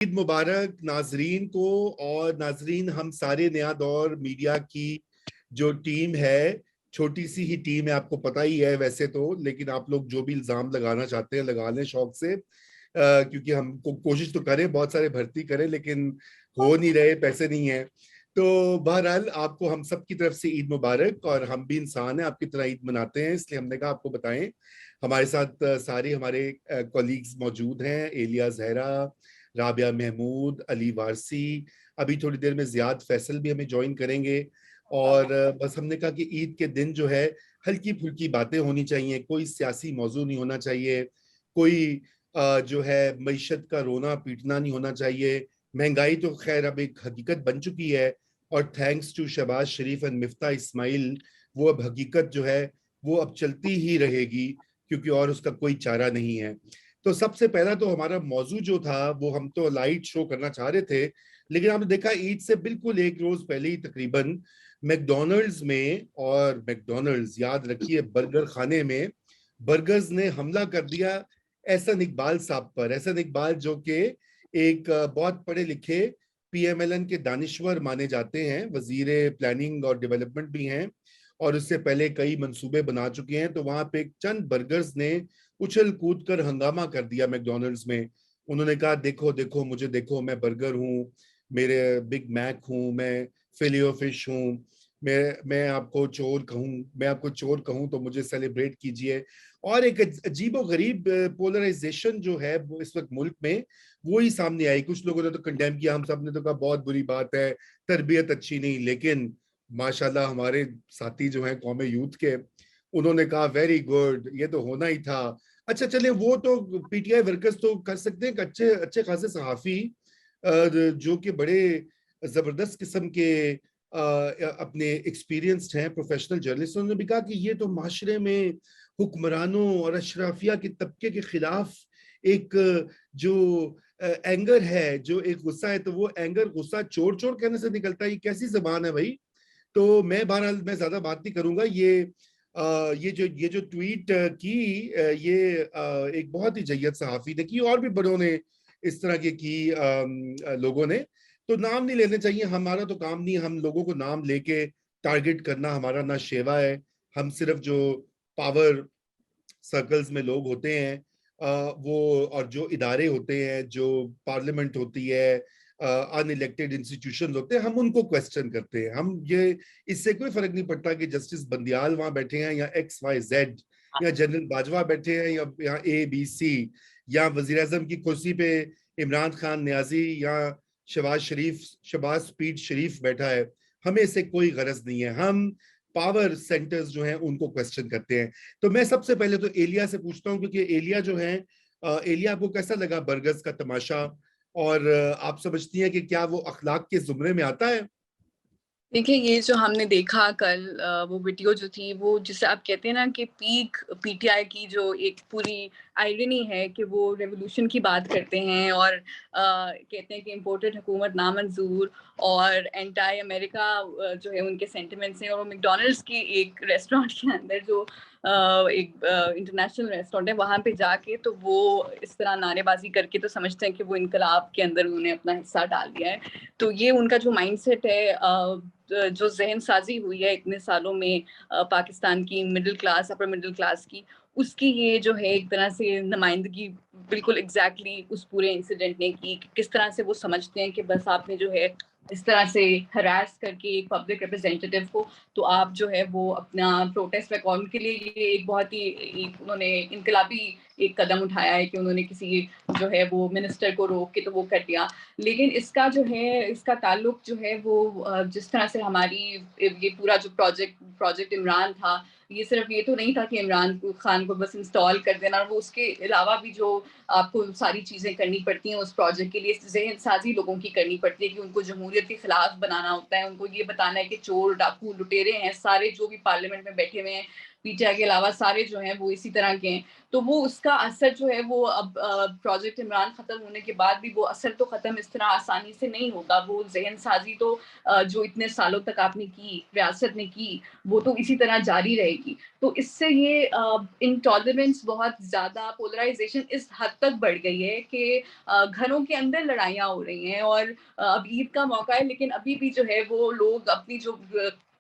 ईद मुबारक नाजरीन को। और नाजरीन, हम सारे नया दौर मीडिया की जो टीम है, छोटी सी ही टीम है, आपको पता ही है वैसे तो, लेकिन आप लोग जो भी इल्जाम लगाना चाहते हैं लगा लें शौक से, क्योंकि हम कोशिश तो करें, बहुत सारे भर्ती करें, लेकिन हो नहीं रहे, पैसे नहीं है। तो बहरहाल आपको हम सब की तरफ से ईद मुबारक। और हम भी इंसान हैं, आपकी तरह ईद मनाते हैं, इसलिए हमने कहा आपको बताएं। हमारे साथ सारे हमारे कॉलीग्स मौजूद हैं, एलिया जहरा, राबिया महमूद, अली वारसी, अभी थोड़ी देर में जियाद फैसल भी हमें ज्वाइन करेंगे। और बस हमने कहा कि ईद के दिन जो है हल्की फुल्की बातें होनी चाहिए, कोई सियासी मौजू नहीं होना चाहिए, कोई जो है मईशत का रोना पीटना नहीं होना चाहिए। महंगाई तो खैर अब एक हकीकत बन चुकी है, और thanks to Shehbaz Sharif and Miftah Ismail, वो अब हकीकत जो है वो अब चलती ही रहेगी, क्योंकि और उसका कोई चारा नहीं है। तो सबसे पहला तो हमारा मौजू जो था वो हम तो लाइट शो करना चाह रहे थे, लेकिन आपने देखा ईद से बिल्कुल एक रोज पहले ही तकरीबन मैकडॉनल्ड्स में, और मैकडॉनल्ड्स याद रखिए बर्गर खाने में, बर्गर्स ने हमला कर दिया एहसन इकबाल साहब पर। एहसन इकबाल जो कि एक बहुत पढ़े लिखे पीएमएलएन के दानिश्वर माने जाते हैं, वजीर प्लानिंग और डेवलपमेंट भी हैं, और उससे पहले कई मंसूबे बना चुके हैं। तो वहां पे चंद बर्गर्स ने उछल कूद कर हंगामा कर दिया मैकडॉनल्ड्स में। उन्होंने कहा देखो देखो मुझे देखो, मैं बर्गर हूँ, मेरे बिग मैक हूँ, मैं फिलियो फिश हूँ, मैं आपको चोर कहूँ, मैं आपको चोर कहूँ तो मुझे सेलिब्रेट कीजिए। और एक अजीबो गरीब पोलराइजेशन जो है वो इस वक्त मुल्क में वो ही सामने आई। कुछ लोगों ने तो कंडेम किया, हम सब ने तो कहा बहुत बुरी बात है, तरबियत अच्छी नहीं, लेकिन माशाल्लाह हमारे साथी जो हैं कौमे यूथ के, उन्होंने कहा वेरी गुड, ये तो होना ही था। अच्छा चले, वो तो पीटीआई वर्कर्स तो कर सकते हैं, अच्छे अच्छे खासे सहाफी जो कि बड़े जबरदस्त किस्म के अपने एक्सपीरियंस्ड हैं, प्रोफेशनल जर्नलिस्ट, उन्होंने भी कहा कि ये तो माशरे में हुक्मरानों और अशराफिया के तबके के खिलाफ एक जो एंगर है, जो एक गुस्सा है, तो वो एंगर गुस्सा चोर चोर कहने से निकलता है। ये कैसी जबान है भाई। तो मैं बहरहाल मैं ज्यादा बात नहीं करूंगा। ये जो ट्वीट की, ये एक बहुत ही जय्यद सहाफी ने की, और भी बड़ों ने इस तरह के की, लोगों ने। तो नाम नहीं लेने चाहिए, हमारा तो काम नहीं, हम लोगों को नाम लेके टारगेट करना हमारा ना शेवा है। हम सिर्फ जो पावर सर्कल्स में लोग होते हैं, वो और जो इदारे होते हैं, जो पार्लियामेंट होती है, अनइलेक्टेड इंस्टीट्यूशंस होते हैं, हम उनको क्वेश्चन करते हैं। हम ये, इससे कोई फर्क नहीं पड़ता कि जस्टिस बंदियाल वहां बैठे हैं, या एक्स वाई जेड, या जनरल बाजवा बैठे हैं, या ए बी सी, या वजीर आजम की कुर्सी पे इमरान खान न्याजी, या शहबाज स्पीड शरीफ बैठा है। हमें इससे कोई गरज नहीं है, हम पावर सेंटर्स जो हैं उनको क्वेश्चन करते हैं। तो मैं सबसे पहले तो एलिया से पूछता हूं, क्योंकि एलिया जो है, एलिया आपको कैसा लगा बर्गर्स का तमाशा, और आप समझती हैं कि क्या वो अखलाक के जुमरे में आता है? देखिए, ये जो हमने देखा कल, वो वीडियो जो थी, वो जिसे आप कहते हैं ना कि पीक पीटीआई की जो एक पूरी आयरनी है कि वो रेवोल्यूशन की बात करते हैं और कहते हैं कि इम्पोर्टेड हुकूमत नामंजूर और एंटी अमेरिका जो है उनके सेंटिमेंट्स हैं। और वो मैकडॉनल्ड्स की एक रेस्टोरेंट के अंदर जो एक इंटरनेशनल रेस्टोरेंट है, वहाँ पे जाके तो वो इस तरह नारेबाजी करके तो समझते हैं कि वो इनकलाब के अंदर उन्होंने अपना हिस्सा डाल दिया है। तो ये उनका जो माइंडसेट है, जो जहन साजी हुई है इतने सालों में पाकिस्तान की middle class, upper middle class की, उसकी ये जो है एक तरह से नुमाइंदगी बिल्कुल एग्जैक्टली उस पूरे इंसिडेंट ने की कि किस तरह से वो समझते हैं कि बस आपने जो है इस तरह से हरास करके एक पब्लिक रिप्रेजेंटेटिव को, तो आप जो है वो अपना प्रोटेस्ट रिकॉर्ड के लिए ये एक बहुत ही एक उन्होंने इनकलाबी एक कदम उठाया है कि उन्होंने किसी जो है वो मिनिस्टर को रोक के तो वो कर दिया। लेकिन इसका जो है इसका ताल्लुक जो है वो जिस तरह से हमारी ये पूरा जो प्रोजेक्ट इमरान था, ये सिर्फ ये तो नहीं था कि इमरान खान को बस इंस्टॉल कर देना, और वो उसके अलावा भी जो आपको सारी चीज़ें करनी पड़ती हैं उस प्रोजेक्ट के लिए, जहन साजी लोगों की करनी पड़ती है कि उनको जमहूरियत के खिलाफ बनाना होता है, उनको ये बताना है कि चोर डाकू लुटेरे हैं सारे जो भी पार्लियामेंट में बैठे हुए हैं, पीटीआई के अलावा सारे जो हैं वो इसी तरह के हैं। तो वो उसका असर जो है वो अब प्रोजेक्ट इमरान खत्म होने के बाद भी वो असर तो खत्म इस तरह आसानी से नहीं होगा। वो ज़हन साजी तो जो इतने सालों तक आपने की, रियासत ने की, वो तो इसी तरह जारी रहेगी। तो इससे ये इंटॉलरेंस बहुत ज़्यादा, पोलराइजेशन इस हद तक बढ़ गई है कि घरों के अंदर लड़ाइयाँ हो रही हैं। और अब ईद का मौका है, लेकिन अभी भी जो है वो लोग अपनी जो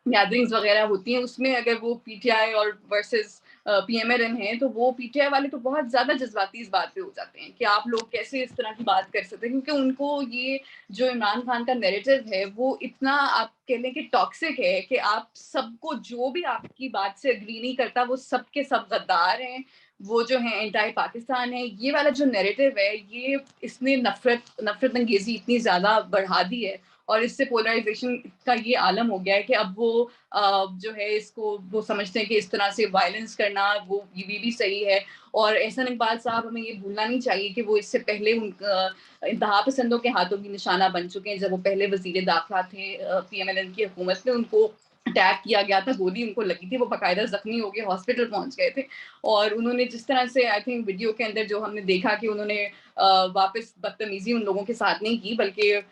गैदरिंग्स वगैरह होती हैं उसमें अगर वो पीटीआई और वर्सेस पीएमएलएन है, तो वो पीटीआई वाले तो बहुत ज्यादा जज्बाती इस बात पे हो जाते हैं कि आप लोग कैसे इस तरह की बात कर सकते हैं, क्योंकि उनको ये जो इमरान खान का नैरेटिव है वो इतना, आप कह लें कि टॉक्सिक है कि आप सबको, जो भी आपकी बात से एग्री नहीं करता, वो सब के सब गद्दार हैं, वो जो है एंटाई पाकिस्तान है। ये वाला जो नैरेटिव है, ये इसने नफरत अंगेजी इतनी ज्यादा बढ़ा दी है और इससे पोलराइजेशन का ये आलम हो गया है कि अब वो जो है इसको वो समझते हैं कि इस तरह से वायलेंस करना वो ये भी सही है। और एहसन इकबाल साहब, हमें ये भूलना नहीं चाहिए कि वो इससे पहले इंतहा पसंदों के हाथों भी निशाना बन चुके हैं। जब वो पहले वजीर दाखिला थे पीएमएलएन की हुकूमत में, उनको अटैक किया गया था, गोली उनको लगी थी, वो बाकायदा जख्मी हो गए हॉस्पिटल पहुंच गए थे। और उन्होंने जिस तरह से, आई थिंक वीडियो के अंदर जो हमने देखा कि उन्होंने वापस बदतमीजी उन लोगों के साथ नहीं की, बल्कि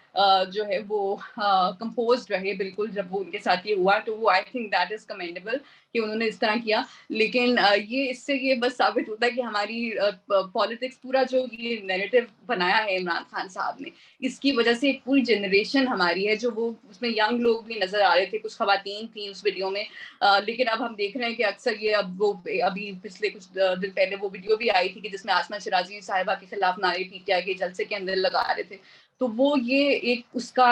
जो है वो कंपोज्ड रहे बिल्कुल जब वो उनके साथ ये हुआ। तो वो I think that is commendable कि उन्होंने इस तरह किया। लेकिन ये इससे ये बस साबित होता है कि हमारी पॉलिटिक्स, पूरा जो ये नैरेटिव बनाया है इमरान खान साहब ने, इसकी वजह से एक पूरी जनरेशन हमारी है जो, वो उसमें यंग लोग भी नजर आ रहे थे, कुछ खवातीन थी उस वीडियो में। लेकिन अब हम देख रहे हैं कि अक्सर ये, अब वो अभी पिछले कुछ दिन पहले वो वीडियो भी आई थी कि जिसमें आसमा शिराजी साहिबा के खिलाफ नारे पीटीआई के जलसे के अंदर लगा रहे थे। तो वो ये एक उसका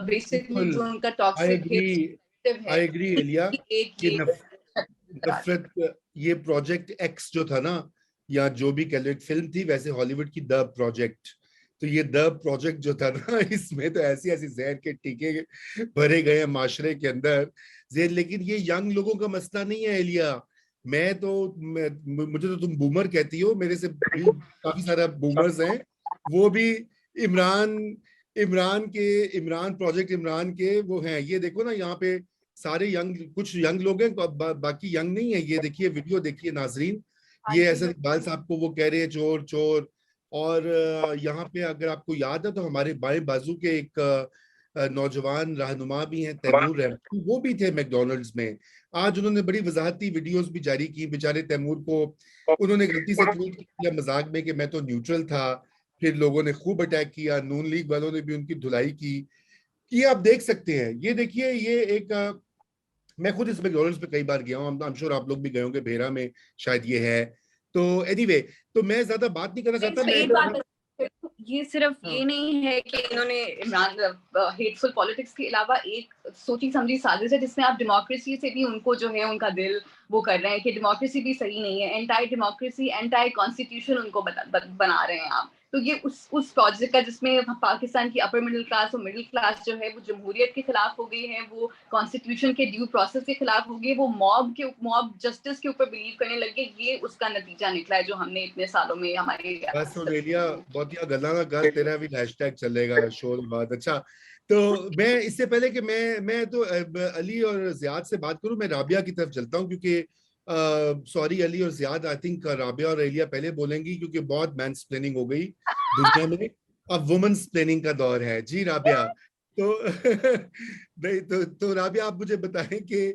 बेसिकली बिल्कुल, जो उनका आई टॉक्सिक एग्री, है, आई एग्री एलिया। एक ये ये नफरत, ये प्रोजेक्ट एक्स जो था ना, या जो भी कह लो, एक फिल्म थी वैसे हॉलीवुड की, द प्रोजेक्ट। तो ये द प्रोजेक्ट जो था ना, इसमें तो ऐसी ऐसी जहर के टीके भरे गए हैं माशरे के अंदर। लेकिन ये यंग लोगों का मसला नहीं है एलिया। मुझे तो तुम बूमर कहती हो, मेरे से भी काफी सारा बूमर्स हैं। वो भी इमरान इमरान के इमरान प्रोजेक्ट इमरान के वो हैं। ये देखो ना, यहाँ पे सारे यंग, कुछ यंग लोग हैं, बाकी यंग नहीं है। ये देखिए, वीडियो देखिए नाजरीन। ये ऐसे इकबाल साहब को वो कह रहे हैं चोर चोर। और यहाँ पे अगर आपको याद है तो हमारे बाएं बाजू के एक नौजवान रहनुमा भी हैं, तैमूर रहमान, वो भी थे मैकडोनल्ड्स में। आज उन्होंने बड़ी वजाहती वीडियोस भी जारी की। बेचारे तैमूर को उन्होंने गलती से ट्वीट किया मजाक में कि मैं तो न्यूट्रल था। फिर लोगों ने खूब अटैक किया, नून लीग वालों ने भी उनकी धुलाई की। ये आप देख सकते हैं। ये देखिए, ये एक मैं खुद इस मैकडोनल्ड्स पे कई बार गया हूँ, आई एम श्योर आप लोग भी गए होंगे, भेरा में शायद ये है। तो एनीवे, तो मैं ज्यादा बात नहीं करना चाहता। मैं एक बात, ये सिर्फ हाँ, ये नहीं है कि इन्होंने इमरान हेटफुल पॉलिटिक्स के अलावा एक सोची समझी साजिश है जिसमें आप डेमोक्रेसी से भी उनको जो है उनका दिल वो कर रहे हैं कि डेमोक्रेसी भी सही नहीं है, एंटाई डेमोक्रेसी, एंटाई कॉन्स्टिट्यूशन उनको बना रहे हैं आप। तो ये उस प्रोजेक्ट का जिसमें पाकिस्तान की अपर मिडिल क्लास और मिडिल क्लास जो है वो जमहूरियत के खिलाफ हो गई है, वो कॉन्स्टिट्यूशन के ड्यू प्रोसेस के खिलाफ हो गई, वो मॉब जस्टिस के ऊपर बिलीव करने लगे। ये उसका नतीजा निकला है जो हमने इतने सालों में हमारे बस ऑस्ट्रेलिया बहुत ही गला ना कर, तेरा भी हैशटैग चलेगा शोर बाद। अच्छा, तो मैं इससे पहले कि मैं तो अली और जियाद से बात करूं, मैं राबिया की तरफ चलता हूं, क्योंकि सॉरी अली और जियाद, आई थिंक राबिया और एलिया पहले बोलेंगी, क्योंकि बहुत मैंसप्लेनिंग हो गई दुनिया में। अब वुमेन्स प्लेनिंग का दौर है। जी राबिया। तो नहीं, तो राबिया, आप मुझे बताएं कि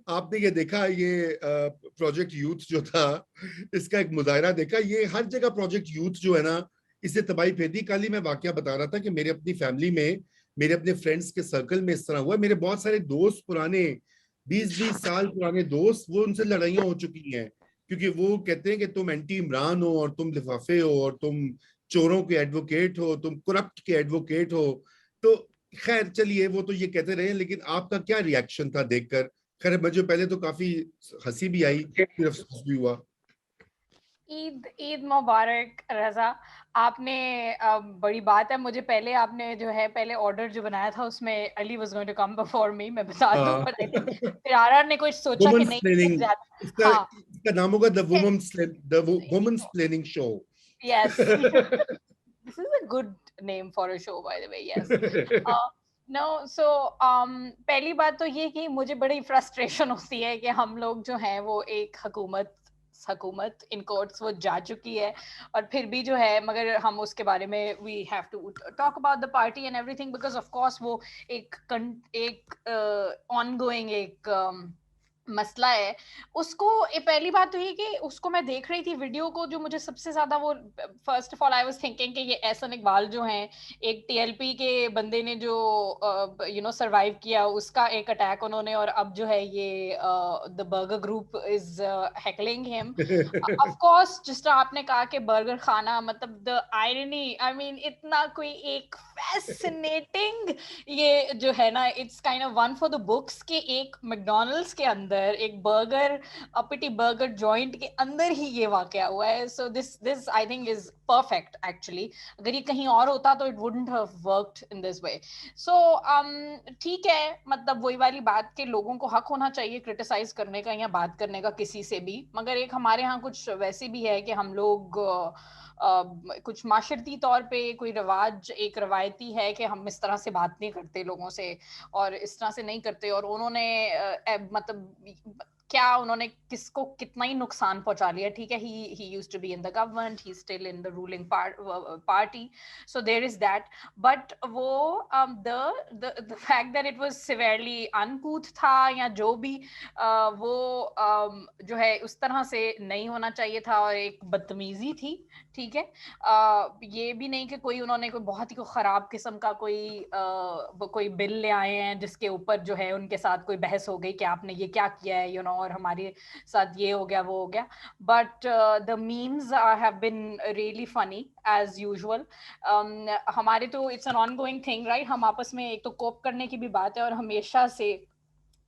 आपने ये देखा, ये प्रोजेक्ट यूथ जो था, इसका एक मुजाहरा देखा। ये हर जगह प्रोजेक्ट यूथ जो है ना, इससे तबाही फेंदी। कल ही मैं वाकया बता रहा था कि मेरे अपनी फैमिली में, मेरे अपने फ्रेंड्स के सर्कल में इस तरह हुआ। मेरे बहुत सारे दोस्त, पुराने 20-20 साल पुराने दोस्त, वो उनसे लड़ाइयां हो चुकी हैं, क्योंकि वो कहते हैं कि तुम एंटी इमरान हो, और तुम लिफाफे हो, और तुम चोरों के एडवोकेट हो, तुम करप्ट के एडवोकेट हो। तो खैर चलिए, वो तो ये कहते रहे, लेकिन आपका क्या रिएक्शन था देखकर? खैर मुझे पहले तो काफी हंसी भी आई, फिर अफसोस भी हुआ। ईद ईद मुबारक रजा। आपने बड़ी बात है, मुझे पहले आपने जो है पहले ऑर्डर जो बनाया था उसमें Ali was going to come before me, मैं बता दूं, पर आई थिंक फिर आरआर ने कुछ सोचा कि वुमेन्स नहीं प्लेनिंग, ज्यादा। इसका हाँ, इसका नाम होगा the women's planning show. Yes, this is a good name for a show by the way, yes. No so पहली बात तो ये कि मुझे बड़ी फ्रस्ट्रेशन होती है कि हम लोग जो हैं वो एक हुकूमत इन कोर्ट्स वो जा चुकी है और फिर भी जो है मगर हम उसके बारे में we have to talk about the party and everything because of course वो एक ऑनगोइंग एक मसला है उसको। पहली बात तो ये कि उसको मैं देख रही थी वीडियो को, जो मुझे सबसे ज्यादा वो first of all I was thinking कि ये एहसन इकबाल जो हैं एक टीएलपी के बंदे ने जो सरवाइव किया उसका एक अटैक उन्होंने, और अब जो है ये the burger group is heckling him. Of course जिस तरह आपने कहा कि बर्गर खाना, मतलब द आयरनी, आई मीन इतना कोई एक फैसिनेटिंग ये जो है ना, it's kind of one for the books के एक मैकडॉनल्ड्स के अंदर एक बर्गर अपिटी बर्गर जॉइंट के अंदर ही ये वाकया हुआ है। So this I think is perfect actually. अगर ये कहीं और होता तो it wouldn't have worked in this way. So ठीक है, मतलब वही वाली बात के लोगों को हक होना चाहिए क्रिटिसाइज करने का या बात करने का किसी से भी, मगर एक हमारे यहाँ कुछ वैसे भी है कि हम लोग कुछ माशरती तौर पे कोई रिवाज एक रवायती है कि हम इस तरह से बात नहीं करते लोगों से और इस तरह से नहीं करते। और उन्होंने मतलब क्या उन्होंने किसको कितना ही नुकसान पहुंचा लिया। ठीक है, he used to be in the government, he's still in the ruling party, so there is that, but वो the fact that it was severely uncouth था या जो भी वो जो है उस तरह से नहीं होना चाहिए था और एक बदतमीजी थी। ठीक है, ये भी नहीं कि कोई उन्होंने कोई बहुत ही खराब किस्म का कोई बिल ले आए हैं जिसके ऊपर जो है उनके साथ कोई बहस हो गई कि आपने ये क्या किया है और हमारे साथ ये हो गया वो हो गया। But the memes have been really funny as usual. हमारे तो it's an ongoing thing right, हम आपस में एक तो कोप करने की भी बात है और हमेशा से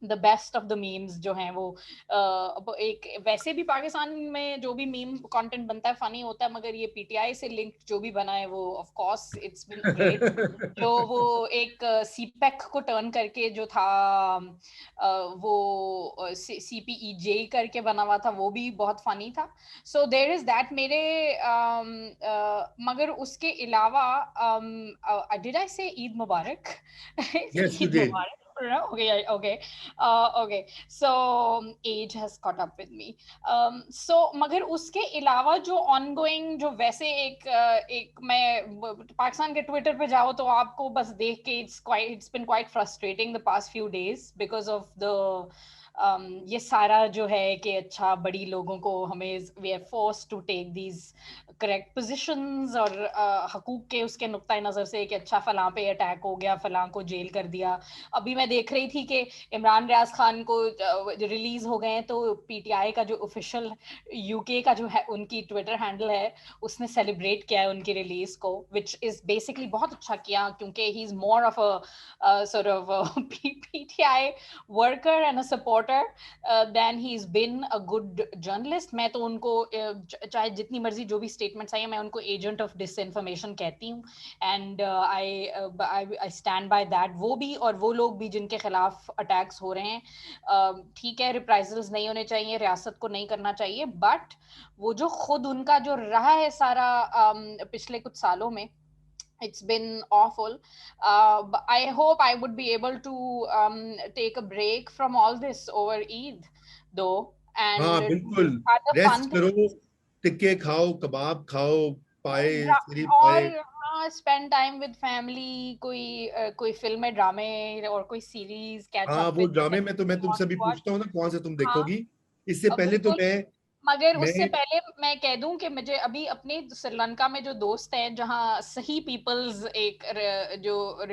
the best of the memes जो हैं वो एक वैसे भी पाकिस्तान में जो भी मीम कंटेंट बनता है फनी होता है, मगर ये पीटीआई से लिंक जो भी बना है वो of course it's been great. जो वो एक सीपेक को टर्न करके जो था वो सीपीईजे करके बना हुआ था, वो भी बहुत फनी था। सो देयर इज दैट मेरे मगर उसके अलावा डिड आई से ईद मुबारक? Yes, you Eid did. Mubarak. Okay, so age has caught up with me. So मगर उसके अलावा जो ongoing जो वैसे एक मैं पाकिस्तान के ट्विटर पे जाओ तो आपको बस देख के it's been quite frustrating the past few days because of the ये सारा जो है कि अच्छा बड़ी लोगों को हमें we are forced to take these correct positions और हकूक के उसके नुक्ता नजर से कि अच्छा फलां पे अटैक हो गया, फलां को जेल कर दिया। अभी मैं देख रही थी कि इमरान रियाज खान को रिलीज हो गए तो पीटीआई का जो ऑफिशियल यूके का जो है उनकी ट्विटर हैंडल है उसने सेलिब्रेट किया है उनकी रिलीज को, विच इज बेसिकली बहुत अच्छा किया क्योंकि he is more of a sort of PTI worker and a supporter then he is been a good journalist. मैं तो उनको चाहे जितनी मर्जी जो भी स्टेटमेंट्स आई है मैं उनको एजेंट ऑफ डिसइंफॉर्मेशन कहती हूँ and I stand by that. वो भी और वो लोग भी जिनके खिलाफ अटैक्स हो रहे हैं, ठीक है रिप्राइजल्स नहीं होने चाहिए, रियासत को नहीं करना चाहिए, बट वो जो खुद उनका जो रहा है सारा पिछले कुछ सालों में it's been awful. I hope I would be able to take a break from all this over Eid though हाँ and बिल्कुल, other रेस्ट fun करो, टिक्के खाओ, कबाब खाओ, पाए शरीफ और पाए। हाँ स्पेंड टाइम विद फैमिली, कोई फिल्में ड्रामे और कोई सीरीज कैच हाँ अप वो विद ड्रामे में तो मैं तुमसे अभी पूछता हूँ ना कौन से तुम हाँ देखोगी। इससे पहले तो बिल्कुल। मैं मगर उससे मैं पहले मैं कह दूं कि मुझे अभी अपने श्रीलंका में जो दोस्त हैं जहां सही पीपल्स एक जो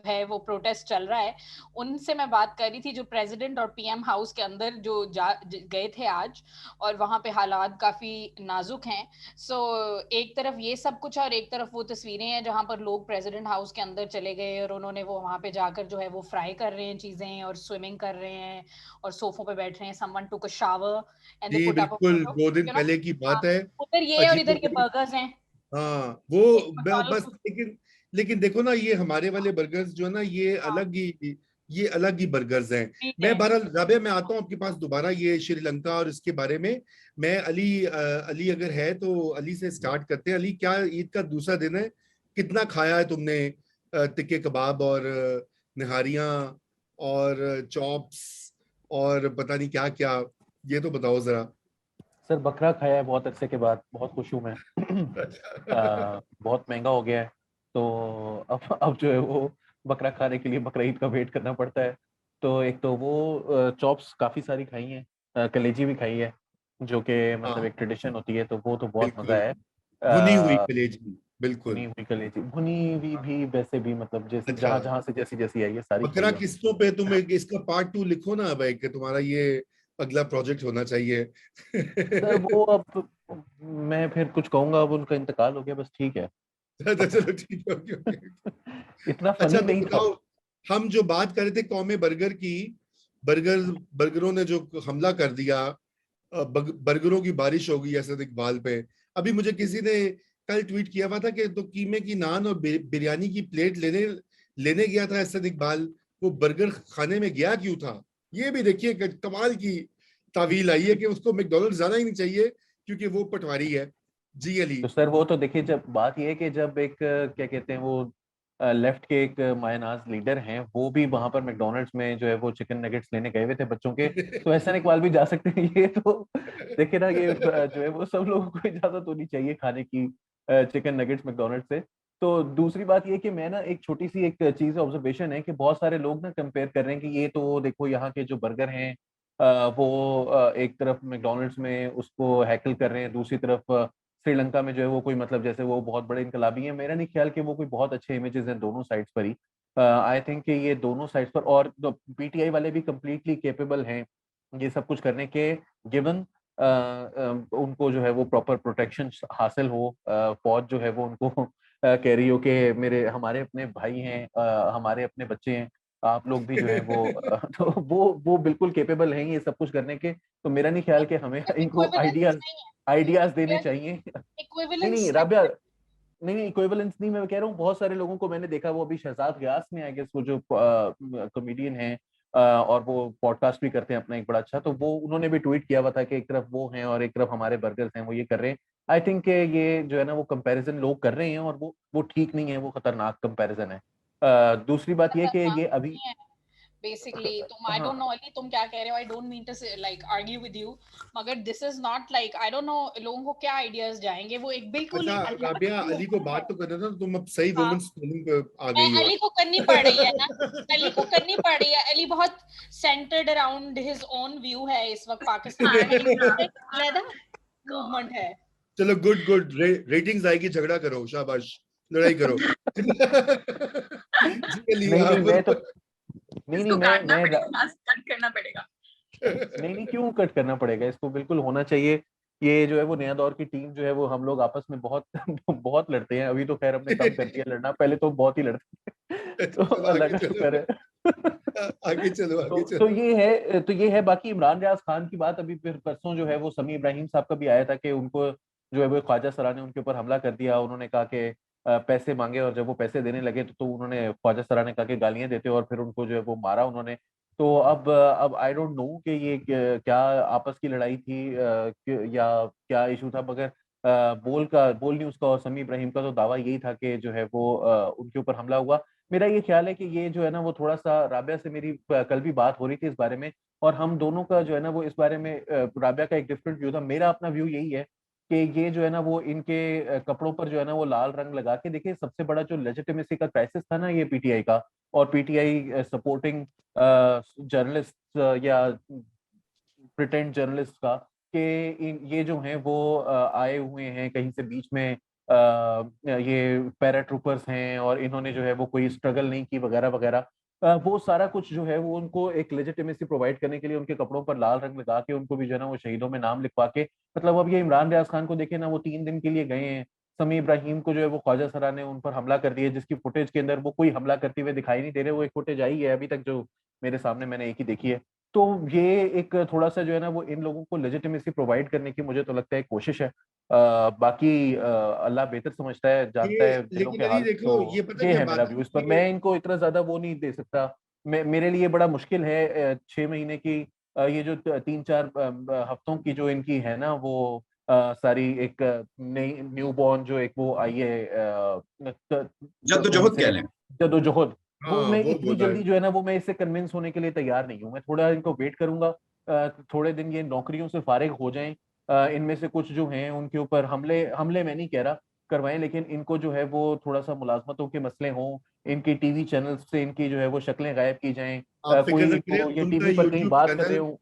है वो प्रोटेस्ट चल रहा है, उनसे मैं बात कर रही थी जो प्रेसिडेंट और पीएम हाउस के अंदर जो गए थे आज, और वहां पे हालात काफी नाजुक हैं। सो एक तरफ ये सब कुछ और एक तरफ वो तस्वीरें हैं जहां पर लोग प्रेसिडेंट हाउस के अंदर चले गए और उन्होंने वो वहां पे जाकर जो है वो फ्राई कर रहे हैं चीजें और स्विमिंग कर रहे हैं और सोफों पे बैठ रहे हैं, someone took a shower and they जी put up a बिल्कुल photo, 2 दिन you know। पहले की हाँ, बात है। उधर ये और अजीब इधर ये बर्गर्स हैं। हाँ एक वो मसालों बस को लेकिन देखो ना ये हमारे वाले बर्गर्स जो है ना हाँ ये अलग ही बर्गर्स हैं। ठीक मैं है। बहरहाल राबिया मैं आता हूँ आपके पास दोबारा ये श्रीलंका और इसके बारे में। मैं अली अगर है तो अली से स्टार्ट करते हैं। अली क्या ईद का दूसरा दिन है, कितना खाया है तुमने? टिक्के कबाब और निहारियां और चॉप्स और पता नहीं क्या क्या, ये तो बताओ जरा। सर बकरा खाया है बहुत अरसे के बाद, बहुत खुश हूँ मैं। बहुत महंगा हो गया है, तो अब जो है वो बकरा खाने के लिए बकरा ईद का वेट करना पड़ता है। तो एक तो वो चॉप्स काफ़ी सारी खाई हैं, कलेजी भी खाई है, जो कि मतलब हाँ एक ट्रेडिशन होती है, तो वो तो बहुत मज़ा बिल्कुल, है। भुनी हुई अ, कलेजी, भुनी बिल्कुल। हुई कलेजी, भुनी हुई भी वैसे भी मतलब जैसे अच्छा, जहाँ जहाँ से जैसी जैसी आई है सारी खाई बकरा है। किस्तों पे तुम इसका पार्ट 2 लिखो ना भाई, कि तुम्हारा ये अगला प्रोजेक्ट होना चाहिए। सर वो अब मैं फिर कुछ कहूँगा, अब उनका इंतकाल हो गया, बस ठीक है। अच्छा चलो ठीक है, ओके ओके। इतना अच्छा फनी तो नहीं था बताओ, वो। हम जो बात कर रहे थे कौमे बर्गर की, बर्गर बर्गरों ने जो हमला कर दिया, बर्गरों की बारिश हो गई असद इकबाल पे। अभी मुझे किसी ने कल ट्वीट किया हुआ था कि तो कीमे की नान और बिरयानी की प्लेट लेने लेने गया था असद इकबाल, वो बर्गर खाने में गया क्यों था? ये भी देखिए कमाल की तावील आई है कि उसको मैकडॉनल्ड्स जाना ही नहीं चाहिए क्योंकि वो पटवारी है। जी अली। तो सर वो तो देखिए, जब बात ये है कि जब एक क्या कहते हैं वो लेफ्ट के एक मायनाज लीडर हैं, वो भी वहां पर मैकडोनल्ड्स में जो है वो चिकन नगेट्स लेने गए हुए थे बच्चों के, तो एहसन इकबाल भी जा सकते हैं। ये तो देखिए ना, ये जो है वो सब लोगों को इजाजत होनी चाहिए खाने की चिकन नगेट्स मैकडोनल्ड्स से। तो दूसरी बात ये कि मैं ना एक छोटी सी एक चीज ऑब्जर्वेशन है कि बहुत सारे लोग ना कंपेयर कर रहे हैं कि ये तो देखो यहाँ के जो बर्गर हैं वो एक तरफ मैकडोनल्ड्स में उसको हैकल कर रहे हैं, दूसरी तरफ श्रीलंका में जो है वो कोई मतलब जैसे वो बहुत बड़े इनकलाबी हैं। मेरा नहीं ख्याल कि वो कोई बहुत अच्छे इमेजेस हैं दोनों साइड्स पर ही। आई थिंक कि ये दोनों साइड्स पर, और पीटीआई वाले भी कम्प्लीटली केपेबल हैं ये सब कुछ करने के, गिवन उनको जो है वो प्रॉपर प्रोटेक्शन हासिल हो। फौज जो है वो उनको कह रही हो कि मेरे हमारे अपने भाई हैं, हमारे अपने बच्चे हैं, आप लोग भी जो है वो तो वो बिल्कुल केपेबल हैं ये सब कुछ करने के। तो मेरा नहीं ख्याल कि हमें इनको इक्विवेलेंस आइडियाज नहीं आइडियाज देने है, चाहिए। नहीं इक्विवेलेंस नहीं राबिया, नहीं नहीं इक्विवेलेंस नहीं, मैं कह रहा हूँ बहुत सारे लोगों को मैंने देखा, वो अभी शहजाद गयास ने आई गेस, वो जो कॉमेडियन हैं और वो पॉडकास्ट भी करते हैं अपना एक बड़ा अच्छा, तो वो उन्होंने भी ट्वीट किया हुआ था कि एक तरफ वो हैं और एक तरफ हमारे बर्गर्स हैं, वो ये कर रहे हैं। आई थिंक कि ये जो है ना वो कंपैरिजन लोग कर रहे हैं और वो ठीक नहीं है, वो खतरनाक कंपैरिजन है। दूसरी बात ये कि ये अभी बेसिकली तुम, आई हाँ। डोंट नो अली तुम क्या कह रहे हो, I don't mean to like argue with you, मगर this is not like, I don't know लोगों को क्या आइडियाज जाएंगे, वो एक बिल्कुल अच्छा ही राबिया, अली को बात तो करना था, तुम अब सही हाँ, वुमेन्स स्कूलिंग पे आ मैं गई हो। अली को करनी पड़ रही है ना, अली को करनी पड़ रही है, अली बहुत centred around his own view है इस वक्त पाकिस्तान में, मूवमेंट है। चलो गुड गुड, रेटिंग्स आएगी, झगड़ा करो, शाबाश, लड़ाई करो। जी अली नहीं नहीं आप मैं तो बताओ। नहीं नहीं इसको मैं काटना मैं पड़ेगा, कट करना पड़ेगा। नहीं नहीं क्यों कट करना पड़ेगा, इसको बिल्कुल होना चाहिए। ये जो है वो नया दौर की टीम जो है वो हम लोग आपस में बहुत बहुत लड़ते हैं, अभी तो खैर हमने कम कर दिया लड़ना, पहले तो बहुत ही लड़ते थे। तो चलो अल्लाह आगे का चलो, शुक्र है। आगे चलो, आगे तो चलो। ये है बाकी इमरान रियाज खान की बात। अभी फिर परसों जो है वो समी इब्राहिम साहब का भी आया था कि उनको जो है वो ख्वाजा सरा ने उनके ऊपर हमला कर दिया, उन्होंने कहा कि पैसे मांगे, और जब वो पैसे देने लगे तो उन्होंने ख्वाजा सरा ने कहा कि गालियां देते हो, और फिर उनको जो है वो मारा उन्होंने। तो अब आई डोंट नो कि ये क्या आपस की लड़ाई थी या क्या इशू था, मगर बोल न्यूज का और समी इब्राहिम का तो दावा यही था कि जो है वो उनके ऊपर हमला हुआ। मेरा ये ख्याल है कि ये जो है ना वो थोड़ा सा, राबिया से मेरी कल भी बात हो रही थी इस बारे में, और हम दोनों का जो है ना वो इस बारे में राबिया का एक डिफरेंट व्यू था, मेरा अपना व्यू यही है कि ये जो है ना वो इनके कपड़ों पर जो है ना वो लाल रंग लगा के, देखिए सबसे बड़ा जो लेजिटिमेसी का क्राइसिस था ना ये पीटीआई का, और पीटीआई सपोर्टिंग जर्नलिस्ट या प्रिटेंड जर्नलिस्ट का, कि ये जो हैं वो आए हुए हैं कहीं से बीच में, ये पैरा ट्रूपर्स हैं और इन्होंने जो है वो कोई स्ट्रगल नहीं की वगैरह वगैरह। वो सारा कुछ जो है वो उनको एक लेजिटिमेसी प्रोवाइड करने के लिए उनके कपड़ों पर लाल रंग लगा के उनको भी जो है ना वो शहीदों में नाम लिखवा के, मतलब अब ये इमरान रियाज खान को देखे ना, वो 3 दिन के लिए गए हैं, समी इब्राहिम को जो है वो ख्वाजा सरा ने उन पर हमला कर दिया, जिसकी फुटेज के अंदर वो कोई हमला करते हुए दिखाई नहीं दे रहे, वो एक फुटेज आई है अभी तक जो मेरे सामने, मैंने एक ही देखी है। तो ये एक थोड़ा सा जो है ना वो इन लोगों को लेजिटिमेसी प्रोवाइड करने की मुझे तो लगता है कोशिश है। बाकी अल्लाह बेहतर समझता है, जानता ये है दिलों लेकिन के अली हाल, देखो, तो ये पता ये क्या है मेरा बात व्यू इस है पर, मैं इनको इतना ज्यादा वो नहीं दे सकता। मेरे लिए बड़ा मुश्किल है 6 महीने की ये जो 3-4 हफ्तों की जो इनकी है ना वो सारी एक नई न्यू बॉर्न जो एक वो आई है कहीं जद्दोजहद से, कह लें। जदोजहद, वो हाँ मैं वो इतनी बोला है। जल्दी जो है ना वो मैं इससे कन्विंस होने के लिए तैयार नहीं हूँ। मैं थोड़ा इनको वेट करूंगा, थोड़े दिन ये नौकरियों से फारिग हो जाएं, इनमें से कुछ जो हैं उनके ऊपर हमले हमले मैं नहीं कह रहा करवाएं, लेकिन इनको जो है वो थोड़ा सा मुलाजमतों के मसले हों, इनकी टीवी चैनल से इनकी जो है वो शक्लें गायब की जाएं, आप फिक्र कोई न करें, इनको ये उनका टीवी पर कहीं यूट्यूब बात कर रहे चैनल, हो,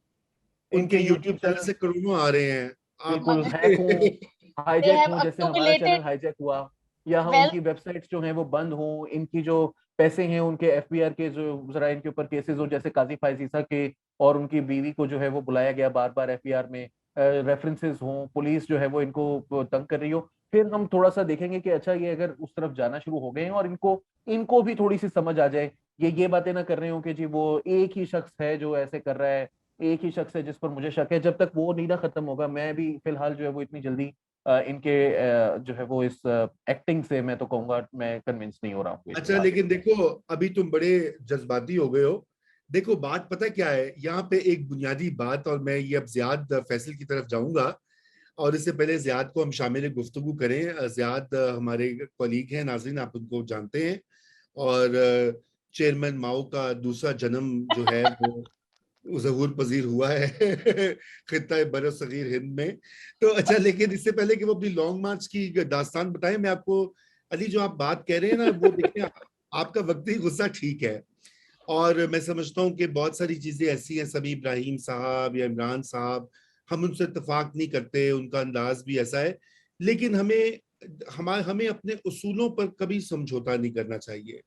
उनके इनके यूट्यूब यूट्यूब चैनल चैनल से करोड़ों आ रहे हैं। आप बिल्कुल हैक हो, देखिए। they हाईजैक have हो, जैसे हमारा चैनल accumulated हाईजैक हुआ, या हाँ wealth. उनकी वेबसाइट्स जो हैं वो बंद हो, इनकी जो पैसे हैं उनके एफबीआर के जो जरा इनके ऊपर केसेस हो, जैसे काजी फायजीसा के और उनकी बीवी को जो है वो बुलाया गया बार बार एफबीआर में, रेफरेंसेस हों, पुलिस जो है वो इनको तंग कर रही हो, फिर हम थोड़ा सा देखेंगे कि अच्छा ये अगर उस तरफ जाना शुरू हो गए हैं और इनको इनको भी थोड़ी सी समझ आ जाए, ये बातें ना कर रहे हो कि जी वो एक ही शख्स है जो ऐसे कर रहा है, एक ही शख्स है जिस पर मुझे शक है, जब तक वो नहीं ना खत्म होगा मैं भी फिलहाल जो है वो इतनी जल्दी इनके जो है वो इस एक्टिंग से मैं तो कहूंगा मैं कन्विंस नहीं हो रहा हूँ अच्छा, फिलहाल। लेकिन देखो अभी तुम बड़े जज्बाती हो गए हो। देखो बात पता क्या है यहाँ पे, एक बुनियादी बात, और मैं ये अब जियाद फैसल की तरफ जाऊंगा, और इससे पहले जियाद को हम शामिल गुफ्तगू करें। जियाद हमारे कॉलीग हैं, नाज़रीन आप उनको जानते हैं, और चेयरमैन माओ का दूसरा जन्म जो है वो ज़हूर पजीर हुआ है खित्ता बरसगीर हिंद में। तो अच्छा, लेकिन इससे पहले कि वो अपनी लॉन्ग मार्च की दास्तान बताएं, मैं आपको, अली जो आप बात कह रहे हैं ना, वो देखिए आपका वक्ती गुस्सा ठीक है, और मैं समझता हूँ कि बहुत सारी चीजें ऐसी हैं, समी इब्राहिम साहब या इमरान साहब, हम उनसे इत्तेफाक नहीं करते, उनका अंदाज भी ऐसा है, लेकिन हमें अपने उसूलों पर कभी समझौता नहीं करना चाहिए।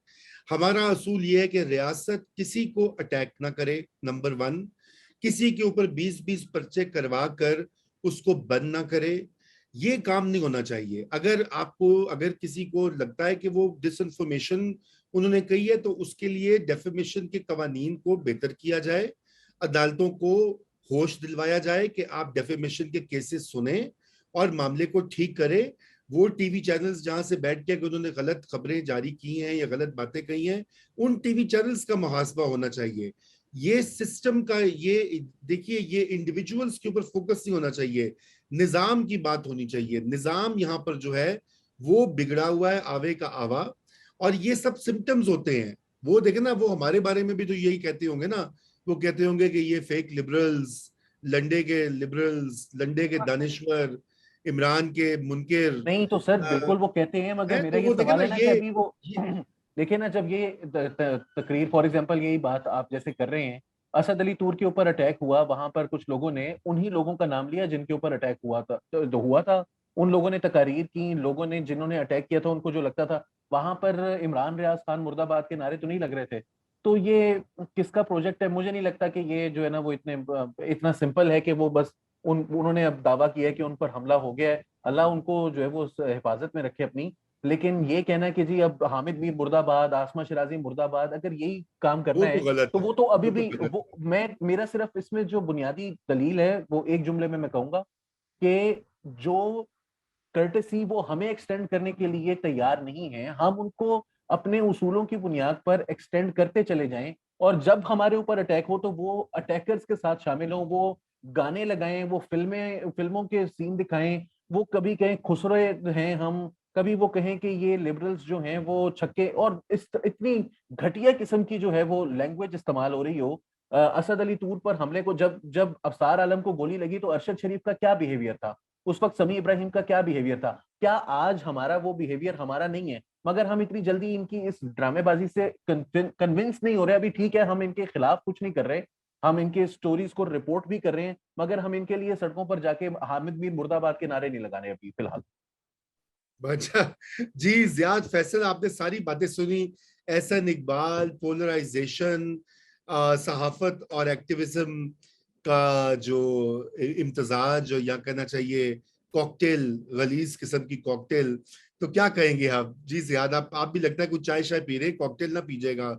हमारा असूल ये है कि रियासत किसी को अटैक ना करे, नंबर वन, किसी के ऊपर 20-20 पर्चे करवा कर उसको बंद ना करे, ये काम नहीं होना चाहिए। अगर किसी को लगता है कि वो डिसइंफॉर्मेशन उन्होंने कही है, तो उसके लिए डेफेमेशन के कवानीन को बेहतर किया जाए, अदालतों को होश दिलवाया जाए कि आप डेफेमेशन के केसेस सुने और मामले को ठीक करें। वो टीवी चैनल्स जहां से बैठ के अगर उन्होंने गलत खबरें जारी की हैं या गलत बातें कही हैं, उन टीवी चैनल्स का मुहासबा होना चाहिए। ये सिस्टम का, ये देखिए, ये इंडिविजुअल्स के ऊपर फोकस नहीं होना चाहिए, निजाम की बात होनी चाहिए। निजाम यहाँ पर जो है वो बिगड़ा हुआ है, आवे का आवा, और ये सब सिम्टम्स होते हैं। वो देखे ना, वो हमारे बारे में भी तो यही कहते होंगे ना, वो कहते होंगे कि ये फेक लिबरल्स, लंडे के दानिश्वर, इमरान के मुनकिर नहीं तो सर बिल्कुल वो कहते हैं, मगर है। मेरा तो ये वो देखे सवाल ना, है ना कि अभी वो ये देखिए ना, जब ये तकरीर फॉर एग्जांपल यही बात आप जैसे कर रहे हैं, असद अली तूर के ऊपर अटैक हुआ, वहां पर कुछ लोगों ने उन्हीं लोगों का नाम लिया जिनके ऊपर अटैक हुआ था, जो हुआ था, उन लोगों ने तकारीर की, लोगों ने जिन्होंने अटैक किया था उनको जो लगता था, वहां पर इमरान रियाज खान मुर्दाबाद के नारे तो नहीं लग रहे थे। तो ये किसका प्रोजेक्ट है? मुझे नहीं लगता कि ये जो है ना वो इतना सिंपल है कि वो बस उन्होंने अब दावा किया है कि उन पर हमला हो गया है, अल्लाह उनको जो है वो हिफाजत में रखे अपनी। लेकिन ये कहना कि जी अब हामिद मीर मुर्दाबाद, आसमा शराजी मुर्दाबाद, अगर यही काम करना वो तो है गलत तो है, वो तो अभी वो तो भी गलत वो मैं मेरा सिर्फ इसमें जो बुनियादी दलील है वो एक जुमले में मैं कहूंगा कि जो कर्टेसी वो हमें एक्सटेंड करने के लिए तैयार नहीं है, हम उनको अपने उसूलों की बुनियाद पर एक्सटेंड करते चले जाएं, और जब हमारे ऊपर अटैक हो तो वो अटैकर्स के साथ शामिल हो, वो गाने लगाएं, वो फिल्मों के सीन दिखाएं, वो कभी कहें खुसरे हैं हम, कभी वो कहें कि ये लिबरल्स जो हैं वो छक्के, और इतनी घटिया किस्म की जो है वो लैंग्वेज इस्तेमाल हो रही हो। असद अली तूर पर हमले को जब जब अफसार आलम को गोली लगी तो अरशद शरीफ का क्या बिहेवियर था, उस वक्त समी इब्राहिम का क्या बिहेवियर था? क्या आज हमारा वो बिहेवियर हमारा नहीं है? मगर हम इतनी जल्दी इनकी इस ड्रामेबाजी से कन्विंस नहीं हो रहे। अभी ठीक है, हम इनके खिलाफ कुछ नहीं कर रहे, हम इनके स्टोरीज को रिपोर्ट भी कर रहे हैं, मगर हम इनके लिए सड़कों पर जाके हामिद मीर मुर्दाबाद के नारे नहीं लगाने अभी फिलहाल। अच्छा जी, जियाद फैसल, आपने सारी बातें सुनी। एहसन इकबाल, पोलराइजेशन, सहाफत और एक्टिविज्म का जो इम्तजाज, या कहना चाहिए कॉकटेल, गलीज किस्म की कॉकटेल, तो क्या कहेंगे आप? जी जियाद, आप भी लगता है कुछ चाय शाय पी रहे हैं, कॉकटेल ना पीजिएगा,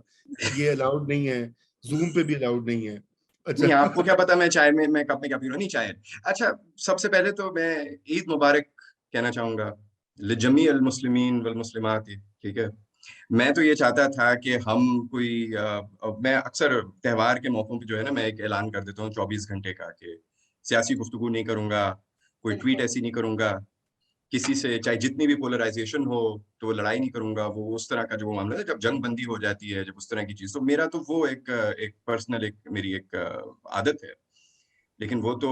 ये अलाउड नहीं है, जूम पे भी अलाउड नहीं है। नहीं, अच्छा आपको क्या पता मैं चाय में मैं कप में क्या पी रहा हूँ? नहीं, चाय। अच्छा, सबसे पहले तो मैं ईद मुबारक कहना चाहूंगा लिजमी अल मुस्लिमीन वल मुस्लिमात। ठीक है, मैं तो ये चाहता था कि हम कोई मैं अक्सर त्योहार के मौकों पे जो है ना, मैं एक ऐलान कर देता हूँ 24 घंटे का कि सियासी गुफ्तगू नहीं करूंगा, कोई ट्वीट ऐसी नहीं करूंगा, किसी से चाहे जितनी भी पोलराइजेशन हो तो वो लड़ाई नहीं करूंगा, वो उस तरह का जो मामला है, जब जंग बंदी हो जाती है, जब उस तरह की चीज, तो मेरा तो वो एक पर्सनल एक मेरी एक आदत है। लेकिन वो तो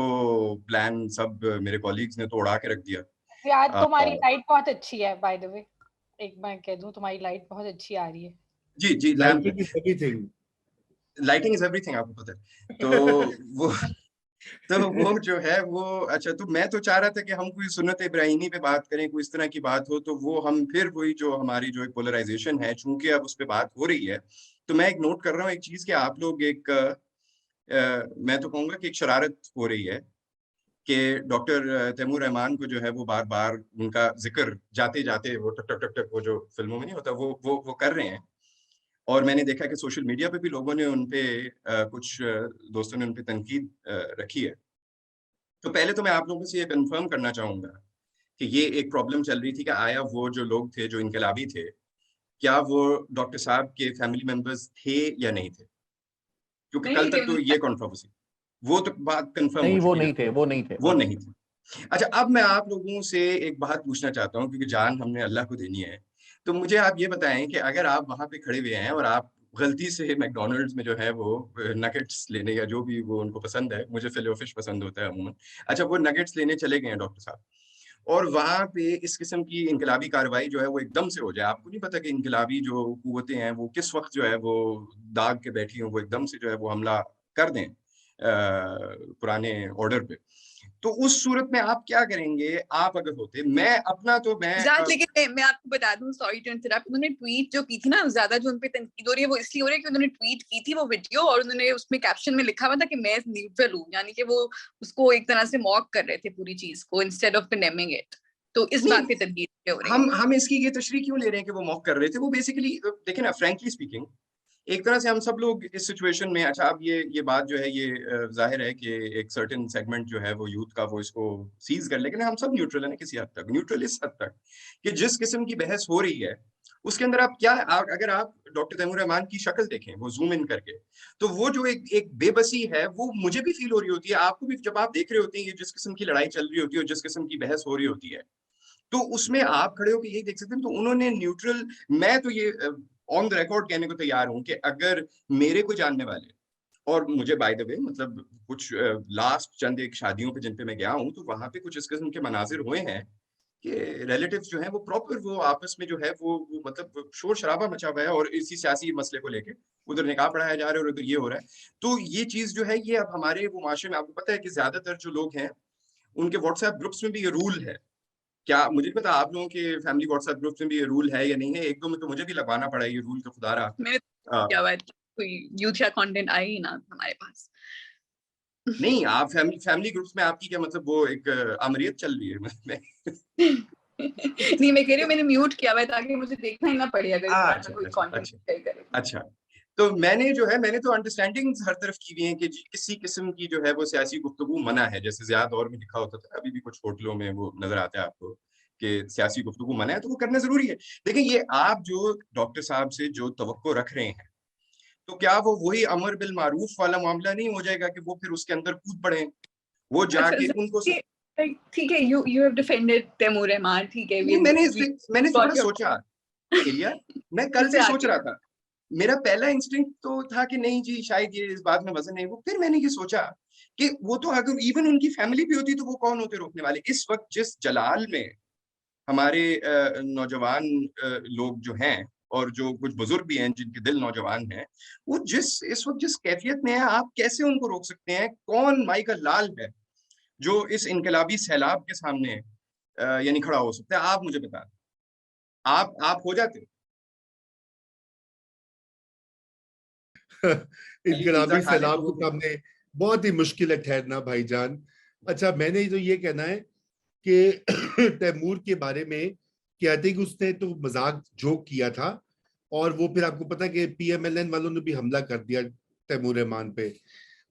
प्लान सब मेरे कॉलीग्स ने तो उड़ा के रख दिया। यार तुम्हारी लाइट बहुत अच्छी है बाय द वे, एक मैं कह दूं तुम्हारी लाइट बहुत अच्छी आ रही है। जी जी, lighting is everything, lighting is everything, आपको पता है। तो वो जो है वो, अच्छा, तो मैं तो चाह रहा था कि हम कोई सुन्नत इब्राहिमी पे बात करें, कोई इस तरह की बात हो, तो वो हम फिर वही जो हमारी जो एक पोलराइजेशन है, चूंकि अब उस पर बात हो रही है, तो मैं एक नोट कर रहा हूँ एक चीज कि आप लोग एक मैं तो कहूंगा कि एक शरारत हो रही है कि डॉक्टर तैमूर रहमान को जो है वो बार बार उनका जिक्र जाते जाते वो टक टक टक टक, वो जो फिल्मों में नहीं होता, वो कर रहे हैं। और मैंने देखा कि सोशल मीडिया पे भी लोगों ने उनपे कुछ दोस्तों ने उनपे तनकीद रखी है। तो पहले तो मैं आप लोगों से ये कंफर्म करना चाहूंगा कि ये एक प्रॉब्लम चल रही थी कि आया वो जो लोग थे जो इनकलाबी थे, क्या वो डॉक्टर साहब के फैमिली मेंबर्स थे या नहीं थे? क्योंकि कल तक तो ये कंट्रोवर्सी, वो तो बात कंफर्म हो नहीं, वो चुकी है, नहीं थे, वो नहीं थे, वो नहीं थे। अच्छा, अब मैं आप लोगों से एक बात पूछना चाहता हूँ, क्योंकि जान हमने अल्लाह को देनी है। तो मुझे आप ये बताएं कि अगर आप वहां पे खड़े हुए हैं और आप गलती से मैकडोनल्ड्स में जो है वो नगेट्स लेने, या जो भी वो उनको पसंद है, मुझे फिले फिश पसंद होता है अमूमन, अच्छा, वो नगेट्स लेने चले गए हैं डॉक्टर साहब, और वहां पे इस किस्म की इनकलाबी कार्रवाई जो है वो एकदम से हो जाए, आपको नहीं पता कि इनकलाबी जो कुव्वतें हैं वो किस वक्त जो है वो दाग के बैठी हो, वो एकदम से जो है वो हमला कर दें पुराने ऑर्डर पे, तो उस सूरत में आप क्या करेंगे? आप अगर होते, मैं अपना तो मैं लेकिन मैं आपको बता दूं, सॉरी टू इंटरप्ट, उन्होंने ट्वीट जो की थी ना, ज्यादा जो उनपे तनकीद हो रही है वो इसलिए हो रही है कि उन्होंने ट्वीट की थी वो वीडियो, और उन्होंने उसमें कैप्शन में लिखा हुआ था कि मैं न्यूट्रल हूं, यानी कि वो उसको एक तरह से मॉक कर रहे थे पूरी चीज को, इंस्टेड ऑफ कंडेमिंग इट। तो इस बात पे तनकीद हो रही है। हम इसकी ये तशरीह क्यों ले रहे हैं कि वो मॉक कर रहे थे? वो बेसिकली देखिए ना, फ्रैंकली स्पीकिंग, एक तरह से हम सब लोग इस सिचुएशन में, अच्छा, अब ये बात जो है ये जाहिर है कि एक सर्टेन सेगमेंट जो है वो यूथ का वो इसको सीज कर, लेकिन हम सब न्यूट्रल है ना, किसी हद तक न्यूट्रल, इस हद तक कि जिस किस्म की बहस हो रही है उसके अंदर आप क्या, अगर आप डॉक्टर तैमूर रहमान की शक्ल देखें वो जूम इन करके, तो वो जो एक बेबसी है वो मुझे भी फील हो रही होती है, आपको भी, जब आप देख रहे होते हैं ये जिस किस्म की लड़ाई चल रही होती है और जिस किस्म की बहस हो रही होती है, तो उसमें आप खड़े होकर यही देख सकते हैं। तो उन्होंने न्यूट्रल, मैं तो ये ऑन द रिकॉर्ड कहने को तैयार हूं कि अगर मेरे को जानने वाले, और मुझे बाय द वे मतलब कुछ लास्ट चंद एक शादियों पे जिन पे मैं गया हूं, तो वहां पे कुछ इस किस्म के मनाजिर हुए हैं कि रिलेटिव्स जो हैं वो प्रॉपर वो आपस में जो है वो मतलब शोर शराबा मचा हुआ है, और इसी सियासी मसले को लेके उधर निकाह पढ़ाया जा रहा है और उधर ये हो रहा है। तो ये चीज जो है ये अब हमारे वो माशरे में, आपको पता है कि ज्यादातर जो लोग हैं उनके व्हाट्सएप ग्रुप्स में भी ये रूल है। क्या मुझे नहीं पता आप लोगों के फैमिली व्हाट्सएप ग्रुप में भी ये रूल है या नहीं है, एक दो में तो मुझे भी लगवाना पड़ा ये रूल, का खुदारा। मैंने क्या बात की, कोई यूथ या कंटेंट आई ही ना हमारे पास। नहीं, आप फैमिली ग्रुप्स में आपकी क्या मतलब वो एक आमरीत चल रही है? नहीं, मैं कह रही हूँ मैंने म्यूट किया हुआ है ताकि मुझे देखना ही ना पड़े अगर इस बात में कोई कंटेंट शेयर करे। अच्छा, तो मैंने जो है मैंने तो अंडरस्टैंडिंग्स हर तरफ की हुई हैं कि किसी किस्म की जो है वो सियासी गुफ्तगू मना है, जैसे ज़ियाद और में लिखा होता था, अभी भी कुछ होटलों में वो नजर आता है आपको कि सियासी गुफ्तगू मना है, तो वो करना जरूरी है। देखिए, ये आप जो डॉक्टर साहब से जो तवक्को रख रहे हैं, तो क्या वो वही अमर बिल मारूफ वाला मामला नहीं हो जाएगा कि वो फिर उसके अंदर कूद पड़े, वो जाके उनको ठीक है, you have defended Taimur Rahman, ठीक है, मैंने थोड़ा सोचा एरिया, मैं कल से सोच रहा था, मेरा पहला इंस्टिंक्ट तो था कि नहीं जी शायद ये इस बात में वजन नहीं, वो फिर मैंने ये सोचा कि वो तो अगर इवन उनकी फैमिली भी होती तो वो कौन होते रोकने वाले? इस वक्त जिस जलाल में हमारे नौजवान लोग जो हैं, और जो कुछ बुजुर्ग भी हैं जिनके दिल नौजवान हैं, वो इस वक्त जिस कैफियत में है, आप कैसे उनको रोक सकते हैं? कौन माई का लाल है जो इस इनकलाबी सैलाब के सामने यानी खड़ा हो सकता है? आप मुझे बता दें, आप हो जाते? इनकलाबी सैलाब के सामने बहुत ही मुश्किल है ठहरना भाईजान। अच्छा, मैंने तो ये कहना है कि तैमूर के बारे में कि आई थिंक उसने तो मजाक जोक किया था, और वो फिर आपको पता है कि PMLN वालों ने भी हमला कर दिया तैमूर रहमान पे,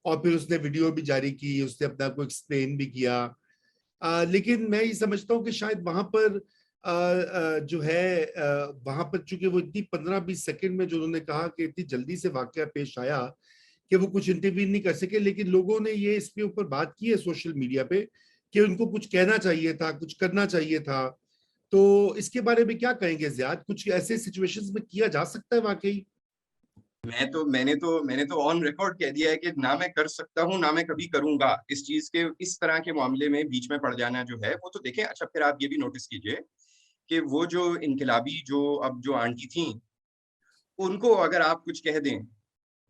और फिर उसने वीडियो भी जारी की, उसने अपने आप को एक्सप्लेन भी किया। लेकिन मैं ये समझता हूँ कि शायद वहां पर जो है वहां पर चूंकि वो इतनी 15-20 सेकंड में जो उन्होंने कहा कि इतनी जल्दी से वाकया पेश आया कि वो कुछ इंटरवीन नहीं कर सके, लेकिन लोगों ने ये इसके ऊपर बात की है सोशल मीडिया पे कि उनको कुछ कहना चाहिए था, कुछ करना चाहिए था। तो इसके बारे में क्या कहेंगे ज़ियाद? कुछ ऐसे सिचुएशंस में किया जा सकता है वाकई? मैंने तो ऑन रिकॉर्ड कह दिया है कि ना मैं कर सकता हूँ ना मैं कभी करूंगा इस चीज के, इस तरह के मामले में बीच में पड़ जाना जो है वो तो देखें। अच्छा फिर आप ये भी नोटिस कीजिए कि वो जो इनकलाबी जो आंटी थी, उनको अगर आप कुछ कह दें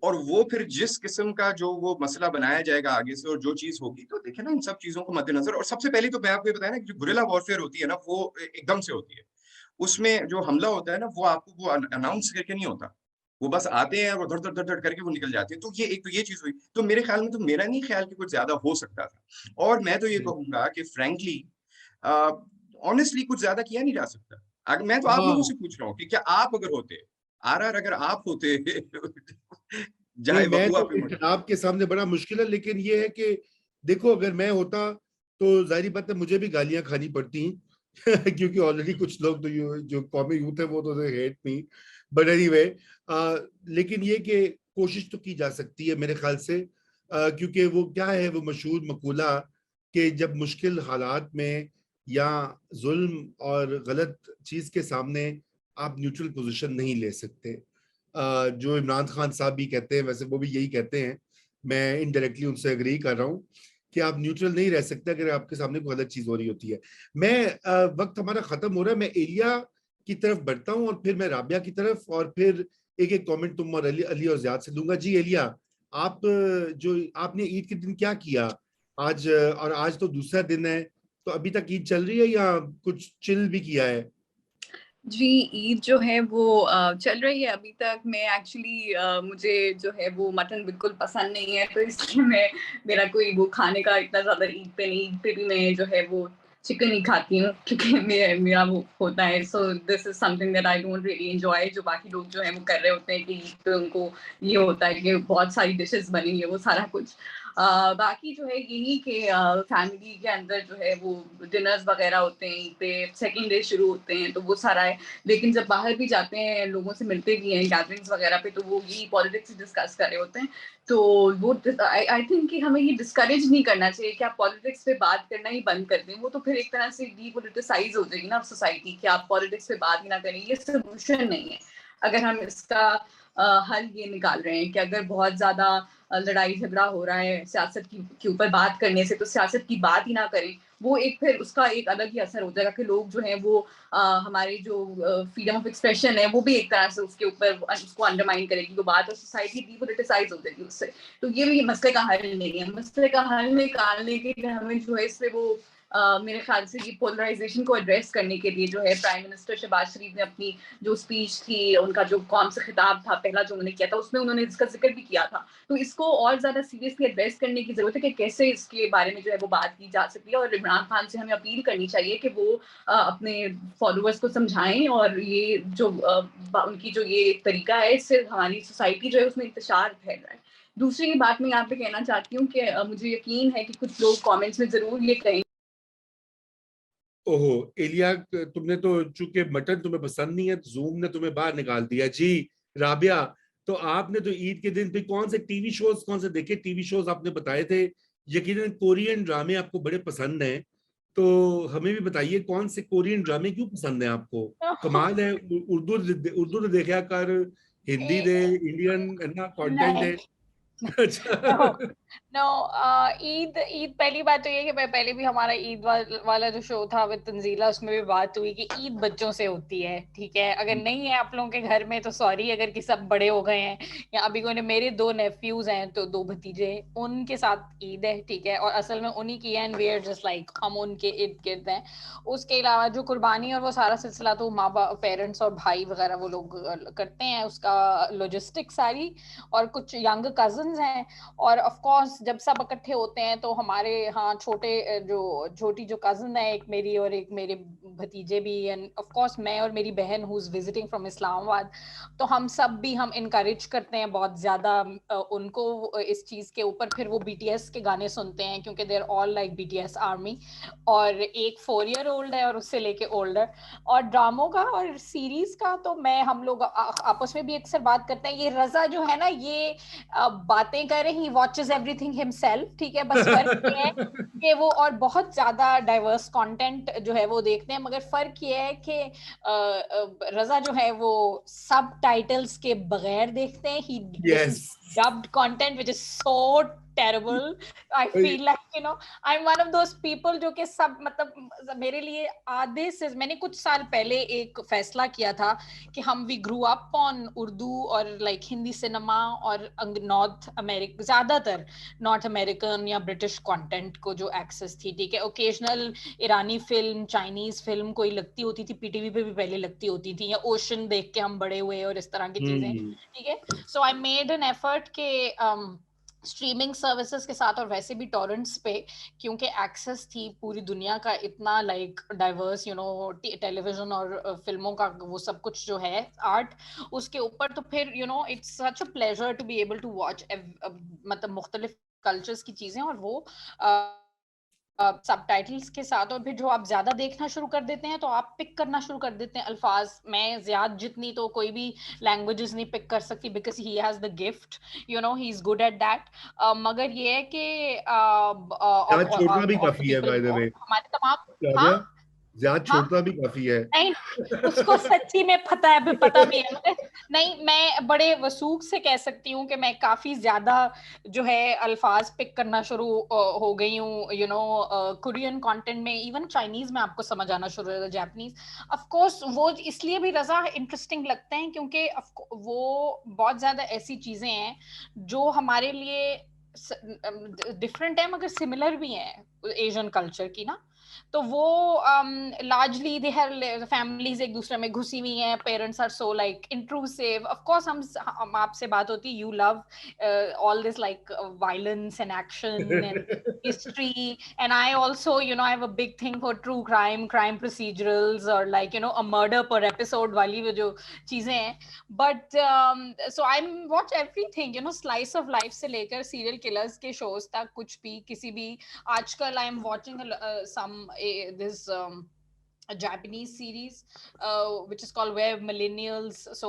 और वो फिर जिस किस्म का जो वो मसला बनाया जाएगा आगे से और जो चीज होगी, तो देखे ना इन सब चीजों को मद्देनजर। और सबसे पहले तो मैं आपको ये बताया ना कि जो गुरिल्ला वॉरफेयर होती है ना वो एकदम से होती है। उसमें जो हमला होता है ना वो आपको वो अनाउंस करके नहीं होता, वो बस आते हैं और धड़ धड़ धड़ धड़ करके वो निकल जाते हैं। तो ये एक तो ये चीज हुई। तो मेरे ख्याल में, तो मेरा नहीं ख्याल कि कुछ ज्यादा हो सकता था। और मैं तो ये कहूंगा कि फ्रैंकली ऑनेस्टली कुछ ज्यादा किया नहीं जा सकता। अगर मैं तो आप लोगों हाँ, से पूछ रहा हूँ कि क्या आप अगर होते, आर अगर आप होते नहीं, जाए मैं बबुआ तो पे मुझे। जनाब के सामने बड़ा मुश्किल है, लेकिन ये है कि देखो, अगर मैं होता तो जाहिर बात है मुझे भी गालियां खानी पड़ती क्योंकि ऑलरेडी कुछ लोग तो जो कौमी यूथ है वो तो हेट मी। बट एनीवे, लेकिन ये कि कोशिश तो की जा सकती है मेरे ख्याल से, क्योंकि वो क्या है, वो मशहूर मकूला कि जब मुश्किल हालात में या जुल्म और गलत चीज के सामने आप न्यूट्रल पोजीशन नहीं ले सकते। जो इमरान खान साहब भी कहते हैं, वैसे वो भी यही कहते हैं, मैं इनडायरेक्टली उनसे एग्री कर रहा हूँ कि आप न्यूट्रल नहीं रह सकते अगर आपके सामने कोई गलत चीज हो रही होती है। मैं वक्त हमारा खत्म हो रहा है, मैं एलिया की तरफ बढ़ता हूँ और फिर मैं राबिया की तरफ, और फिर एक एक कमेंट तुम और अली और ज़ियाद से दूंगा। जी एलिया, आप जो आपने ईद के दिन क्या किया आज? और आज तो दूसरा दिन है, तो अभी तक ईद चल रही है या कुछ चिल भी किया है? जी, ईद जो है वो चल रही है अभी तक। मैं एक्चुअली मुझे जो है वो मटन बिल्कुल पसंद नहीं है, तो इसलिए मैं मेरा कोई वो खाने का इतना ज़्यादा ईद पे भी मैं जो है वो चिकन ही खाती हूँ, क्योंकि मेरा वो होता है। So this is something that I don't really enjoy. जो बाकी लोग जो है वो कर रहे होते हैं कि ईद पे उनको ये होता है कि बहुत सारी डिशेज़ बनी है, वो सारा कुछ। बाकी जो है यही कि फैमिली के अंदर जो है वो डिनर्स वगैरह होते हैं, ईद पे सेकंड डे शुरू होते हैं, तो वो सारा है। लेकिन जब बाहर भी जाते हैं, लोगों से मिलते भी हैं गैदरिंग्स वगैरह पे, तो वो यही पॉलिटिक्स डिस्कस कर रहे होते हैं। तो वो आई थिंक कि हमें ये डिस्करेज नहीं करना चाहिए कि आप पॉलिटिक्स पे बात करना ही बंद कर दें। वो तो फिर एक तरह से डीपोलिटिसाइज हो जाएगी ना सोसाइटी, कि आप पॉलिटिक्स पे बात ही ना करें। ये सोल्यूशन नहीं है। अगर हम इसका हल ये निकाल रहे हैं कि अगर बहुत ज्यादा लड़ाई झगड़ा हो रहा है सियासत के ऊपर बात करने से, तो सियासत की बात ही ना करें। वो एक फिर उसका एक अलग ही असर हो जाएगा कि लोग जो हैं वो हमारी जो फ्रीडम ऑफ एक्सप्रेशन है वो भी एक तरह से उसके ऊपर उसको अंडरमाइन करेगी वो बात, और सोसाइटी डीपोलिटिसाइज हो जाएगी उससे। तो ये मसले का हल नहीं है। मसले का हल निकालने के लिए हमें जो है इससे वो मेरे ख्याल से ये पोलराइजेशन को एड्रेस करने के लिए जो है प्राइम मिनिस्टर शहबाज शरीफ ने अपनी जो स्पीच थी, उनका जो कौम से खिताब था पहला जो उन्होंने किया था, उसमें उन्होंने इसका जिक्र भी किया था। तो इसको और ज्यादा सीरियसली एड्रेस करने की जरूरत है कि कैसे इसके बारे में जो है वो बात की जा सकती है। और इमरान खान से हमें अपील करनी चाहिए कि वो अपने फॉलोअर्स को समझाएं, और ये जो उनकी जो ये तरीका है, इससे हमारी सोसाइटी जो है उसमें इंतशार फैल रहा है। दूसरी बात मैं यहाँ पे कहना चाहती हूँ कि मुझे यकीन है कि कुछ लोग कमेंट्स में जरूर ये कहें। ओहो एलिया, तुमने तो, चूंकि मटन तुम्हें पसंद नहीं है, तो जूम ने तुम्हें बाहर निकाल दिया। जी राबिया, तो आपने तो ईद के दिन पे कौन से टीवी शोज, कौन से देखे टीवी शोज आपने बताए थे? यकीनन कोरियन ड्रामे आपको बड़े पसंद हैं, तो हमें भी बताइए कौन से कोरियन ड्रामे क्यों पसंद है आपको? कमाल है, उर्दू तो देखा कर, हिंदी दे, इंडियन है ना कंटेंट नहीं, है। अच्छा। No no. ईद ईद पहली बात तो ये कि मैं पहले भी हमारा ईद वाला जो शो था विद तंजीला, उसमें भी बात हुई कि ईद बच्चों से होती है। ठीक है, अगर नहीं है आप लोगों के घर में तो सॉरी, अगर कि सब बड़े हो गए हैं, या अभी कोई मेरे 2 नेफ्यूज हैं तो 2 भतीजे, उनके साथ ईद है। ठीक है, और असल में उन्हीं की है, and we are just like हम उनके इर्द गिर्द हैं। उसके अलावा जो कुर्बानी और वो सारा सिलसिला तो माँ बाप, पेरेंट्स और भाई वगैरह वो लोग करते हैं, उसका लॉजिस्टिक सारी। और कुछ यंग कजन्स हैं, और ऑफ कोर्स जब सब इकट्ठे होते हैं तो हमारे यहाँ छोटी जो कजन है, एक मेरी और एक मेरे भतीजे भी, एंड ऑफ कोर्स मैं और मेरी बहन who is visiting from Islamabad, तो हम सब भी हम इनकरेज करते हैं बहुत ज्यादा उनको इस चीज के ऊपर। फिर वो BTS के गाने सुनते हैं क्योंकि they are all like BTS army, और एक 4 ईयर ओल्ड है और उससे लेके ओल्डर। और ड्रामों का और सीरीज का तो मैं हम लोग आपस में भी अक्सर बात करते हैं। ये रजा जो है ना, ये बातें करे, ही वॉचेस एवरीथिंग हिमसेल्फ, ठीक है, बस फर्क ये है कि वो और बहुत ज्यादा डाइवर्स कंटेंट जो है वो देखते हैं, मगर फर्क ये है कि रजा जो है वो सब टाइटल्स के बगैर देखते हैं। ही Yes. dubbed content which is so terrible. I feel like I'm one of those people जो कि सब मतलब मेरे लिए आधे से, मैंने कुछ साल पहले एक फैसला किया था कि हम we grew up on Urdu और like हिंदी सिनेमा और नॉर्थ अमेरिका, ज्यादातर नॉर्थ अमेरिकन या ब्रिटिश कंटेंट को जो एक्सेस थी, ठीक है। ओकेजनल ईरानी फिल्म, चाइनीज फिल्म कोई लगती होती थी, PTV पे भी पहले लगती होती थी, या ओशन देख के हम बड़े हुए और इस तरह की चीजें, ठीक है। So I made an effort के स्ट्रीमिंग सर्विसेज के साथ, और वैसे भी टॉरेंट्स पे, क्योंकि एक्सेस थी पूरी दुनिया का इतना लाइक डाइवर्स टेलीविजन और फिल्मों का वो सब कुछ जो है आर्ट उसके ऊपर, तो फिर it's such a pleasure to be able to watch मतलब मुख्तलिफ कल्चर्स की चीजें, और वो सबटाइटल्स के साथ। और फिर जो आप ज्यादा देखना शुरू कर देते हैं तो आप पिक करना शुरू कर देते हैं अल्फाज। मैं ज्यादा जितनी तो कोई भी लैंग्वेजेस नहीं पिक कर सकती, because he has the gift, he is good at that. मगर ये है कि छोड़ना भी काफी है, बाय द वे। हमारे तमाम, हाँ ज्यादा छोड़ना भी काफी है। नहीं, उसको सच्ची में पता भी है मुझे। नहीं, मैं बड़े वसूख से कह सकती हूँ कि मैं काफी ज्यादा जो है अल्फाज पिक करना शुरू हो गई हूँ कोरियन कंटेंट में, इवन चाइनीज में आपको समझ आना शुरू हो गया, जापानीज। ऑफ कोर्स वो इसलिए भी रजा इंटरेस्टिंग लगते हैं क्योंकि वो बहुत ज्यादा ऐसी चीजें हैं जो हमारे लिए डिफरेंट है मगर सिमिलर भी हैं एशियन कल्चर की ना। तो वो लार्जली दे हैव फैमिलीज एक दूसरे में घुसी हुई हैं, parents are so like intrusive. Of course हम आपसे बात होती है, you love all this like violence and action and history, and I also I have a big thing for true crime procedurals, or like a murder per episode वाली वो जो चीजें हैं। but so I watch everything, slice of life से लेकर serial killers के shows तक, कुछ भी किसी भी। आजकल I am watching this a Japanese series which is called Where Millennials, so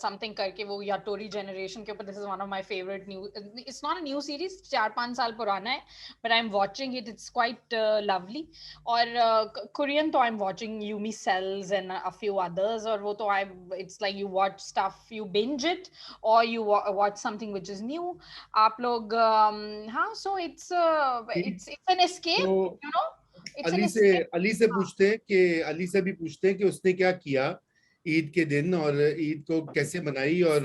something करके वो याटोरी generation के ऊपर। This is one of my favorite new, it's not a new series, 4-5 साल पुराना है, but I'm watching it, it's quite lovely। और Korean तो I'm watching Yumi Cells and a few others, और वो तो it's like you watch stuff, you binge it, or you watch something which is new। आप लोग हाँ, so it's an escape, Ali से भी पूछते हैं कि उसने क्या किया ईद के दिन, और ईद को कैसे मनाई। और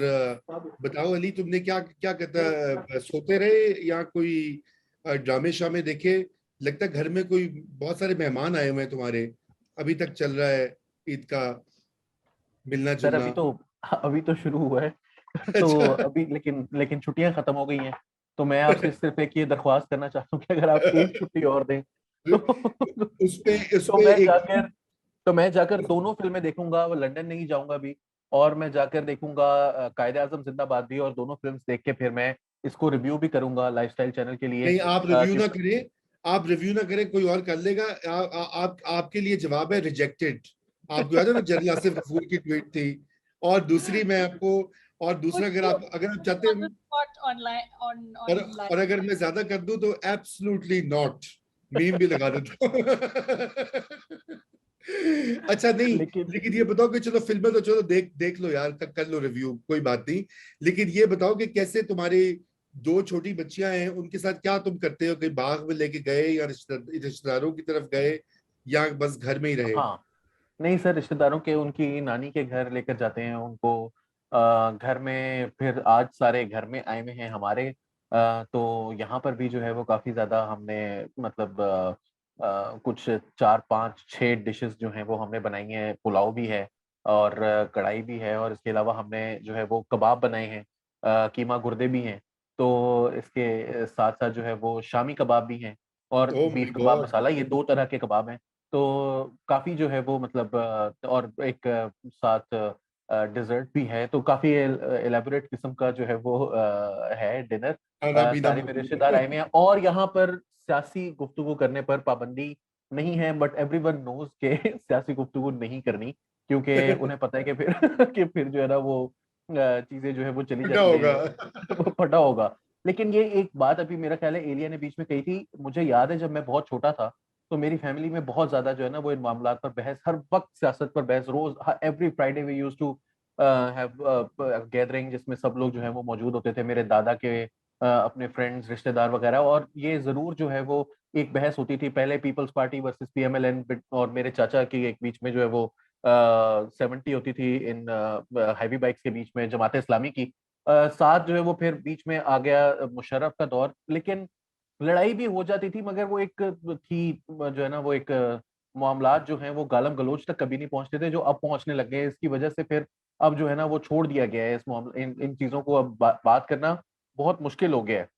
बताओ अली, तुमने क्या क्या कहता, सोते रहे या कोई ड्रामे शामे देखे? लगता है घर में कोई बहुत सारे मेहमान आए हुए हैं तुम्हारे, अभी तक चल रहा है ईद का मिलना सर जुलना? अभी तो शुरू हुआ है तो अभी लेकिन छुट्टियां खत्म हो गई हैं, तो मैं आपसे सिर्फ एक ये दरख्वास्त करना चाहता हूँ कि अगर आप एक छुट्टी और दें तो मैं जाकर दोनों फिल्में देखूंगा। वो लंदन नहीं जाऊंगा अभी, और मैं जाकर देखूंगा कायदे आजम जिंदाबाद भी, और दोनों फिल्म्स देख के फिर मैं इसको रिव्यू भी करूंगा लाइफस्टाइल चैनल के लिए। नहीं, आप रिव्यू ना करें, कोई और कर लेगा। आपके लिए जवाब है रिजेक्टेड। आपको याद है ना जनरल आसिफ गफूर की ट्वीट थी। और दूसरी मैं आपको, और दूसरा अगर आप चाहते हैं, और अगर मैं ज्यादा कर दूं तो एब्सोल्युटली नॉट मीम भी लगा देता हूं। अच्छा नहीं, लेकिन ये बताओ कि चलो फिल्में तो चलो देख लो यार, कर लो रिव्यू, कोई बात नहीं। लेकिन ये बताओ कि कैसे तुम्हारी 2 छोटी बच्चियां हैं, उनके साथ क्या तुम करते हो? कहीं बाग में लेके गए, या रिश्तेदारों की तरफ गए, या बस घर में ही रहे? हाँ, नहीं सर, रिश्तेदारों के, उनकी नानी के घर लेकर जाते हैं उनको घर में। फिर आज सारे घर में आए हुए हैं हमारे, तो यहाँ पर भी जो है वो काफी ज्यादा हमने मतलब कुछ 4-5-6 डिशेस जो हैं वो हमने बनाई हैं। पुलाव भी है और कढ़ाई भी है, और इसके अलावा हमने जो है वो कबाब बनाए हैं, कीमा गुर्दे भी हैं। तो इसके साथ साथ जो है वो शामी कबाब भी हैं, और oh my beef kebab god. मसाला, ये 2 तरह के कबाब हैं। तो काफी जो है वो मतलब और एक साथ डिजर्ट भी है, तो काफी एलेबोरेट किस्म का जो है वो है डिनर। खाना पीना सारे मेरे मौजूद रिश्तेदार है। आए हुए हैं और यहाँ पर सियासी गुफ्तगू करने पर पाबंदी नहीं है, बट एवरीवन नोज के सियासी गुफ्तगू नहीं करनी, क्योंकि उन्हें पता है कि फिर कि फिर जो है ना वो चीजें जो है वो चली क्या जाती होगा? हैं वो फटा होगा। लेकिन ये एक बात अभी मेरा ख्याल है एलिया ने बीच में कही थी, मुझे याद है जब मैं बहुत छोटा था तो मेरी फैमिली में बहुत ज्यादा जो है ना वो इन मामलात पर बहस, हर वक्त सियासत पर बहस, रोज every Friday we used to have gathering जिसमें सब लोग जो है वो मौजूद होते थे, मेरे दादा के अपने फ्रेंड्स रिश्तेदार वगैरह, और ये जरूर जो है वो एक बहस होती थी, पहले पीपल्स पार्टी वर्सेस पीएमएलएन और मेरे चाचा की एक बीच में जो है वो 70 होती थी इन हैवी बाइक्स के बीच में जमात इस्लामी की, साथ जो है वो फिर बीच में आ गया मुशर्रफ का दौर, लेकिन लड़ाई भी हो जाती थी मगर वो एक थी जो है ना वो एक मामलात जो हैं वो गालम गलोच तक कभी नहीं पहुंचते थे, जो अब पहुंचने लग गए हैं। इसकी वजह से फिर अब जो है ना वो छोड़ दिया गया है इस मामले, इन चीजों को अब बात करना बहुत मुश्किल हो गया है।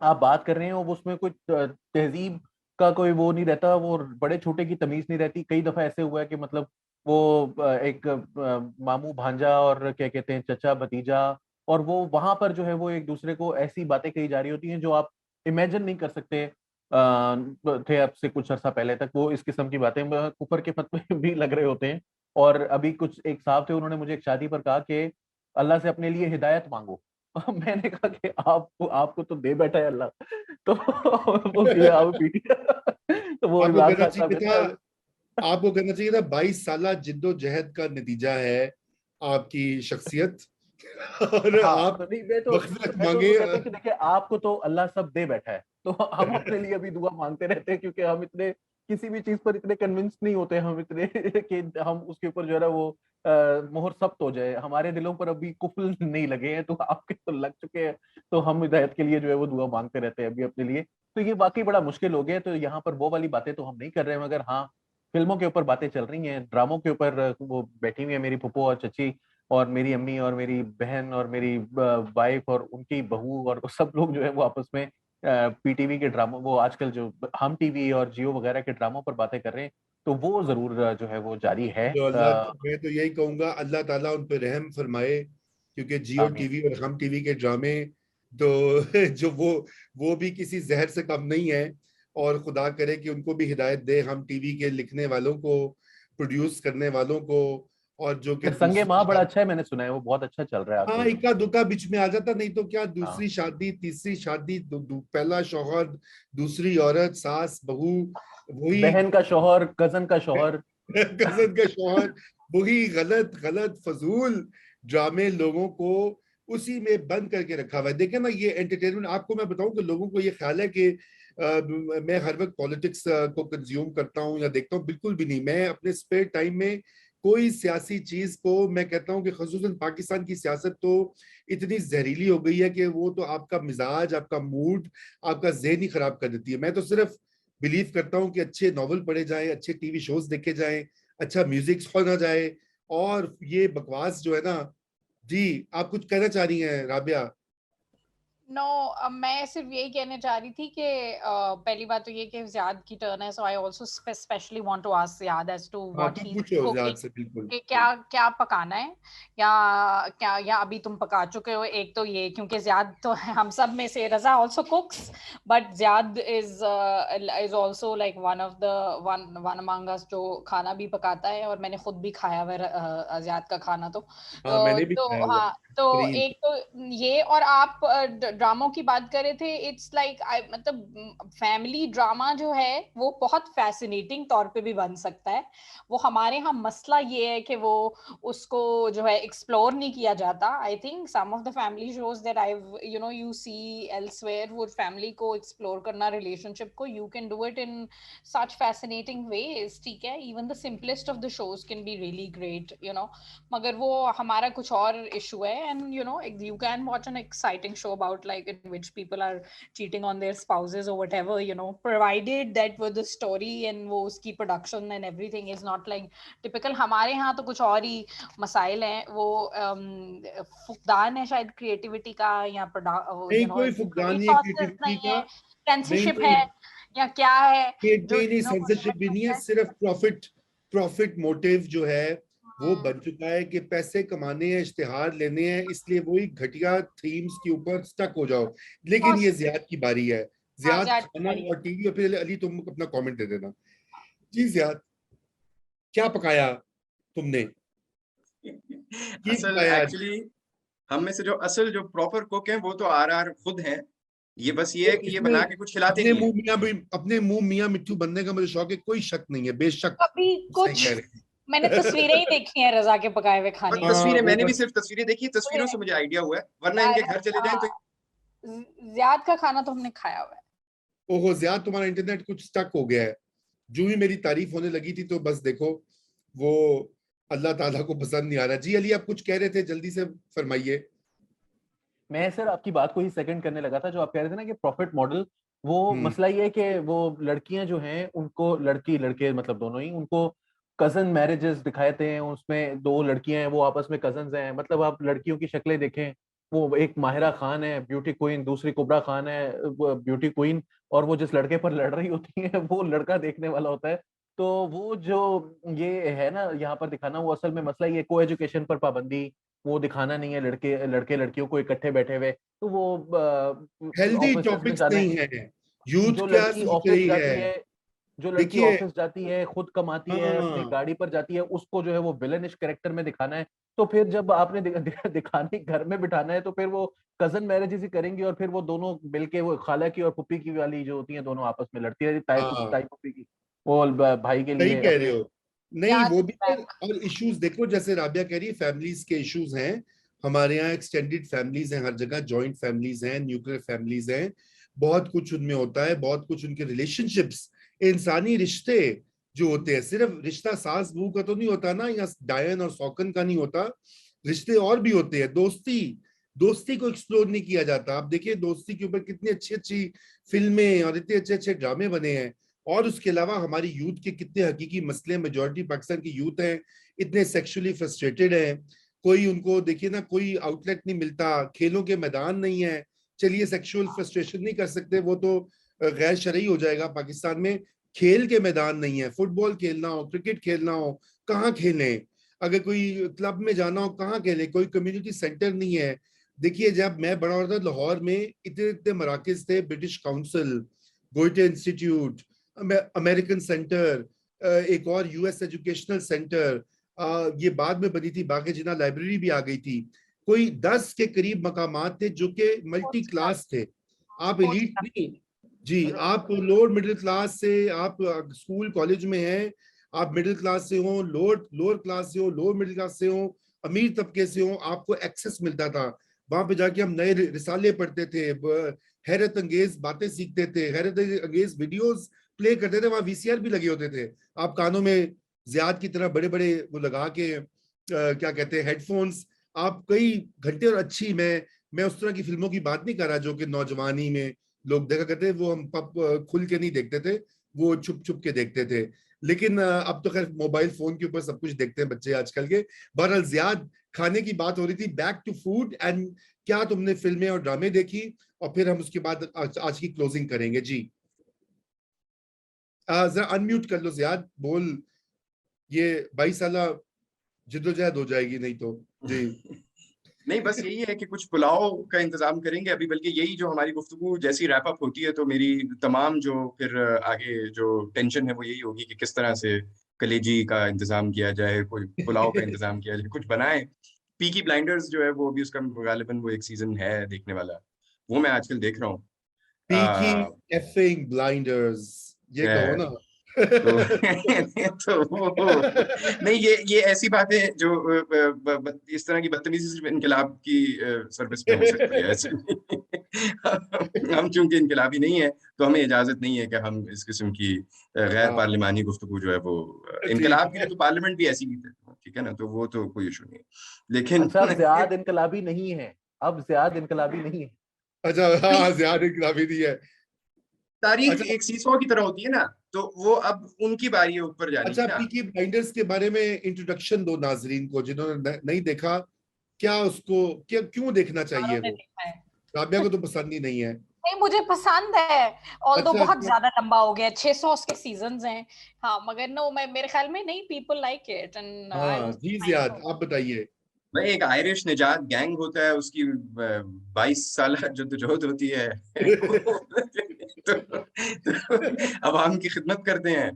आप बात कर रहे हो वो उसमें कोई तहजीब का कोई वो नहीं रहता, वो बड़े छोटे की तमीज नहीं रहती। कई दफा ऐसे हुआ है कि मतलब वो एक मामू भांजा और क्या कहते हैं चचा भतीजा, और वो वहां पर जो है वो एक दूसरे को ऐसी बातें कही जा रही होती हैं जो आप इमेजिन नहीं कर सकते थे अब से कुछ अर्सा पहले तक। वो इस किस्म की बातें कुफर के फतवे भी लग रहे होते हैं। और अभी कुछ एक साहब थे, उन्होंने मुझे एक शादी पर कहा कि अल्लाह से अपने लिए हिदायत मांगो। मैंने कहा कि आपको तो दे बैठा है अल्लाह। तो वो कि आप तो वो आपको इमरान कहना खान साहब चाहिए था, आपको कहना चाहिए था 22 साल जिद्दोजहद का नतीजा है आपकी शख्सियत। और हाँ आप तो नहीं, मैं तो मग़फ़िरत मैं तो मांगे। उनको कहता हूँ कि देखिए आपको तो अल्लाह सब दे बैठा है, तो हम अपने लिए अभी दुआ मांगते रहते हैं, क्योंकि हम इतने किसी भी चीज पर इतने कन्विंस नहीं होते हम इतने कि हम उसके ऊपर जो है ना वो मोहर सख्त हो जाए, हमारे दिलों पर अभी कुफल नहीं लगे हैं, तो आपके तो लग चुके हैं। तो हम हिदायत के लिए जो है वो दुआ मांगते रहते हैं अभी अपने लिए। तो ये वाकई बड़ा मुश्किल हो गया। तो यहाँ पर वो वाली बातें तो हम नहीं कर रहे हैं, मगर हाँ फिल्मों के ऊपर बातें चल रही हैं, ड्रामों के ऊपर वो बैठी हुई है मेरी फूफो और चची और मेरी अम्मी और मेरी बहन और मेरी वाइफ और उनकी बहू, और सब लोग जो है वो आपस में पीटीवी के ड्रामों, वो आजकल जो हम टीवी और जियो वगैरह के ड्रामों पर बातें कर रहे हैं, तो वो जरूर जो है वो जारी है। तो अल्लाह, मैं तो यही कहूंगा अल्लाह ताला उन पे रहम फरमाए, क्योंकि जियो आमीन। टीवी और हम टीवी के ड्रामे तो जो वो भी किसी जहर से कम नहीं है। और खुदा करे कि उनको भी हिदायत दे, हम टीवी के लिखने वालों को, प्रोड्यूस करने वालों को। और जो कि फिर संगे दूसरी माँ बड़ा शादी, अच्छा है, मैंने सुना है वो बहुत अच्छा चल रहा है हाँ, आजकल। इक्का दुक्का बीच में आ जाता, नहीं तो क्या हाँ दूसरी शादी, तीसरी शादी, पहला शौहर, दूसरी औरत, सास बहू, वही बहन का शौहर, कजन का शौहर। कजन का शौहर, वही गलत गलत फजूल ड्रामे लोगों को उसी में बंद करके रखा हुआ है। देखे ना, ये एंटरटेनमेंट, आपको मैं बताऊं कि लोगों को ये ख्याल है कि मैं हर वक्त पॉलिटिक्स को कंज्यूम करता हूं या देखता हूं, बिल्कुल भी नहीं। मैं अपने स्पेयर टाइम में कोई सियासी चीज को, मैं कहता हूं कि खसूसन पाकिस्तान की सियासत तो इतनी जहरीली हो गई है कि वो तो आपका मिजाज, आपका मूड, आपका ज़हन ही खराब कर देती है। मैं तो सिर्फ बिलीव करता हूं कि अच्छे नॉवल पढ़े जाएं, अच्छे टीवी शोज देखे जाएं, अच्छा म्यूजिक सुना जाए। और ये बकवास जो है ना, जी आप कुछ कहना चाह रही हैं राबिया? नो मैं सिर्फ यही कहने चाह रही थी कि पहली बात तो ये कि ज़ियाद की टर्न है, so I also specially want to ask Ziyad as to हाँ, व्हाट तुम ही इज पूछो याद कुकिंग, से, बिल्कुल। कि क्या क्या पकाना है, या क्या या अभी तुम पका चुके हो। एक तो ये, क्योंकि ज़ियाद तो हम सब में से, Raza also cooks, but Ziyad is also like one among us जो खाना भी पकाता है, और मैंने खुद भी खाया हुआ है ज़ियाद का खाना। हाँ, मैंने भी खाया हुआ है, हाँ, तो बेहतरीन। एक तो ये, और आप ड्रामों की बात कर रहे थे, इट्स लाइक मतलब फैमिली ड्रामा जो है वो बहुत फैसिनेटिंग तौर पे भी बन सकता है। वो हमारे यहाँ मसला ये है कि वो उसको जो है एक्सप्लोर नहीं किया जाता। I think some of the family shows that I you see elsewhere, वो फैमिली को एक्सप्लोर करना, रिलेशनशिप को, you can do it in such fascinating ways, ठीक है। Even the simplest of the shows can be really great, मगर वो हमारा कुछ और इशू है। And you can watch an exciting show about like in which people are cheating on their spouses or whatever, provided that with the story and वो उसकी production and everything is not like typical। हमारे यहाँ तो कुछ और ही मसाइल हैं। वो फुकदान है शायद क्रिएटिविटी का, या नहीं, कोई फुकदान नहीं है रिसोर्सेज क्रिएटिविटी नहीं का। है, नहीं सेंसरशिप नहीं, है, या क्या है ये जो नहीं, सेंसरशिप भी नहीं है, सिर्फ प्रॉफिट मोटिव जो है वो बन चुका है कि पैसे कमाने हैं, इश्तिहार लेने हैं, इसलिए वही घटिया थीम्स के ऊपर स्टक हो जाओ। लेकिन ये जियाद की बारी है, जियाद खाना और टीवी। और फिर अली तुम अपना कमेंट दे देना। जी जियाद, क्या पकाया तुमने? असल एक्चुअली हम में से जो असल जो प्रॉपर कुक हैं वो तो आर खुद हैं। ये बस ये है कि ये बना के कुछ खिलाते नहीं है। अपने मुंह मियां मिट्ठू बनने का मुझे शौक है, कोई शक नहीं है, बेशक। अभी कुछ मैंने तस्वीरें ही देखी हैं रजा के पकाए हुए खाने की। तस्वीरें मैंने भी सिर्फ तस्वीरें देखी, तस्वीरों से मुझे आइडिया हुआ है, वरना इनके घर चले जाएं तो जियाद का खाना तो हमने खाया हुआ है। ओहो जियाद, तुम्हारा इंटरनेट कुछ स्टक हो गया है। जो ही मेरी तारीफ होने लगी थी तो बस देखो वो अल्लाह ताला को पसंद नहीं आ रहा। जी अली, आप कुछ कह रहे थे, जल्दी से फरमाइए। मैं सर आपकी बात को ही सेकंड करने लगा था, जो आप कह रहे थे ना कि प्रॉफिट मॉडल, वो मसला ये है कि वो लड़कियां जो हैं उनको, लड़की लड़के मतलब दोनों ही, उनको कजन मैरिजेस दिखाते हैं, उसमें दो लड़कियां हैं वो आपस में कजन्स हैं। मतलब आप लड़कियों की शक्लें देखें, वो एक माहिरा खान है ब्यूटी क्वीन, दूसरी कुबरा खान है ब्यूटी क्वीन, और वो जिस लड़के पर लड़ रही होती है वो लड़का देखने वाला होता है। तो वो जो ये है ना यहाँ पर दिखाना, वो असल में मसला ये को एजुकेशन पर पाबंदी, वो दिखाना नहीं है लड़के लड़कियों को इकट्ठे बैठे हुए। तो वो हेल्दी ऑफिस में टॉपिक्स जाना नहीं है, है, यूथ जो क्या लड़की सीख ऑफिस रही जाती है। है, जो लड़की देखिए, ऑफिस जाती है, खुद कमाती है, अपनी हाँ गाड़ी पर जाती है, उसको जो है वो विलनिश कैरेक्टर में दिखाना है। तो फिर जब आपने दिखाने घर में बिठाना है, तो फिर वो कजन मैरिजेस ही करेंगी, और फिर वो दोनों मिलके, वो खाला की और पुप्पी की वाली जो होती है, दोनों आपस में लड़ती रहती, ताई हाँ, पुप्पी की, वो भाई के सही लिए कह रहे अपने। हो। नहीं यहाँ वो से भी है। back। और इश्यूज देखो, जैसे राबिया कह रही है, फैमिलीज के इश्यूज हैं। हमारे यहाँ एक्सटेंडेड फैमिलीज हैं, हर जगह जॉइंट फैमिलीज हैं, न्यूक्लियर फैमिलीज हैं। बहुत कुछ उनमें होता है, बहुत कुछ उनके रिलेशनशिप्स, इंसानी रिश्ते जो होते हैं, सिर्फ रिश्ता सास बहू का तो नहीं होता ना, या डायन और सौकन का नहीं होता। रिश्ते और भी होते हैं। दोस्ती, दोस्ती को एक्सप्लोर नहीं किया जाता। आप देखिए दोस्ती के ऊपर कितनी अच्छी अच्छी फिल्में और इतने अच्छे अच्छे ड्रामे बने हैं। और उसके अलावा हमारी यूथ के कितने हकीकी मसले, मेजॉरिटी पाकिस्तान की यूथ है इतने सेक्सुअली फ्रस्ट्रेटेड है, कोई उनको देखिए ना, कोई आउटलेट नहीं मिलता, खेलों के मैदान नहीं है। चलिए सेक्सुअल फ्रस्ट्रेशन नहीं कर सकते, वो तो गैर शरई हो जाएगा। पाकिस्तान में खेल के मैदान नहीं है, फुटबॉल खेलना हो, क्रिकेट खेलना हो, कहाँ खेलें? अगर कोई क्लब में जाना हो, कहाँ खेलें? कोई कम्युनिटी सेंटर नहीं है। देखिए जब मैं बड़ा होता था, लाहौर में इतने इतने मराकज थे, British Council, Goethe Institute, American Center, एक और यूएस एजुकेशनल सेंटर, ये बाद में बनी थी, बाकी जिना लाइब्रेरी भी आ गई थी। कोई 10 के करीब मकामात थे जो कि मल्टी क्लास थे। आप एलीट नहीं जी, आप लोअर मिडिल क्लास से, आप स्कूल कॉलेज में हैं, आप मिडिल क्लास से हो, लोअर क्लास से हो, लोअर मिडिल क्लास से हो, अमीर तबके से हो, आपको एक्सेस मिलता था। वहां पे जाके हम नए रिसाले पढ़ते थे, हैरत अंगेज बातें सीखते थे, हैरत अंगेज वीडियोस प्ले करते थे। वहां वीसीआर भी लगे होते थे। आप कानों में जियाद की तरह बड़े बड़े वो लगा के क्या कहते हैं, हेडफोन्स, आप कई घंटे। और अच्छी, मैं उस तरह की फिल्मों की बात नहीं कर रहा जो कि नौजवानी में लोग देखा करते थे, वो हम पब खुल के नहीं देखते थे, वो छुप छुप के देखते थे। लेकिन अब तो खैर मोबाइल फोन के ऊपर सब कुछ देखते हैं बच्चे आजकल के। बहरहाल जियाद, खाने की बात हो रही थी, बैक टू फूड एंड क्या तुमने फिल्में और ड्रामे देखी, और फिर हम उसके बाद आज की क्लोजिंग करेंगे। जी जरा अनम्यूट कर लो जियाद, बोल, ये 22 साल जिद्दोजहद हो जाएगी नहीं तो। जी नहीं, बस यही है कि कुछ पुलाव का इंतजाम करेंगे अभी, बल्कि यही जो हमारी गुफ्तगू जैसी रैप अप होती है तो मेरी तमाम जो फिर आगे जो टेंशन है वो यही होगी कि किस तरह से कलेजी का इंतजाम किया जाए, कोई पुलाव का इंतजाम किया जाए, कुछ बनाए। पीकी ब्लाइंडर्स जो है वो अभी उसका गालिबन वो एक सीजन है देखने वाला, वो मैं आजकल देख रहा पीकी हूँ। एफिंग ब्लाइंडर्स, ये कहो ना। तो नहीं, ये ऐसी बातें जो इस तरह की बदतमीजी सिर्फ इनकलाब की सर्विस में हो सकती है ऐसे। हम चूंकि इनकलाबी नहीं है तो हमें इजाजत नहीं है कि हम इस किस्म की गैर पार्लिमानी गुफ्तगू जो है वो, इनकलाब ठीक के है। लिए तो पार्लियामेंट भी ऐसी भी थी, ठीक है ना, तो वो तो कोई इशू नहीं है। लेकिन अच्छा, अब ज़ियाद इनकलाबी नहीं है, अब ज़ियाद इनकलाबी नहीं है। अच्छा, हाँ जियाद इनकलाबी दी है। तारीख अच्छा एक सीसॉ की तरह होती है ना, तो वो अब उनकी बारी है ऊपर जाने अच्छा, की ना। पीकी ब्लाइंडर्स के बारे में इंट्रोडक्शन दो नाजरीन को जिन्होंने नहीं देखा। क्या उसको, क्या क्यों देखना चाहिए? हमने वो देखा है। राबिया को तो पसंद ही नहीं है। नहीं, मुझे पसंद है, ऑल्दो अच्छा, बहुत ज्यादा लंबा हो गया, 600 उसके सीजन्स हैं। हाँ, मगर नो, मैं मेरे ख्याल में नहीं, people like it and I हाँ वाज जी जियाद, आप बताइए। भाई एक आयरिश निजात गैंग होता है, उसकी 22 साल जद्दोजहद होती है। तो अवाम की खिदमत करते हैं,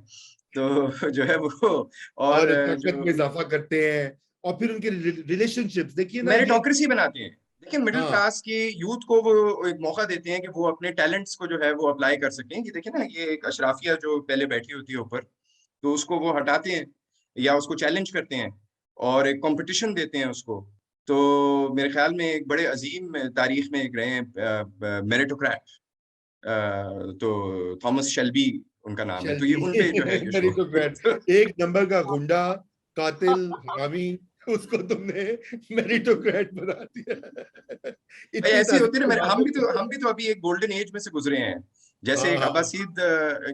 तो जो है वो, और और ताकत जो में इजाफा करते हैं, और फिर उनके रिलेशनशिप्स देखिए ना ये। मेरिटोक्रेसी बनाते हैं। देखिए मिडिल हाँ क्लास की यूथ को वो एक मौका देते हैं कि वो अपने टैलेंट्स को जो है वो अप्लाई कर सकें। कि देखिए ना, ये एक अशराफिया जो पहले बैठी होती है ऊपर, तो उसको वो हटाते हैं या उसको चैलेंज करते हैं और एक कंपटीशन देते हैं उसको। तो मेरे ख्याल में एक बड़े अजीम तारीख में एक रहे हैं मेरिटोक्रेट, तो थॉमस शेल्बी उनका नाम है। तो ये शेल्बी उन पे जो है ये शो। मेरिटोक्रेट, एक नंबर का गुंडा, कातिल, हरामी, उसको तुमने मेरिटोक्रेट बना दिया। भाई इतनी ऐसी होती है तारीफ ना के मेरे, बाद में हम भी तो अभी एक गोल्डन एज में से गुजरे हैं। जैसे हाँ एक हाँ अब्बासीद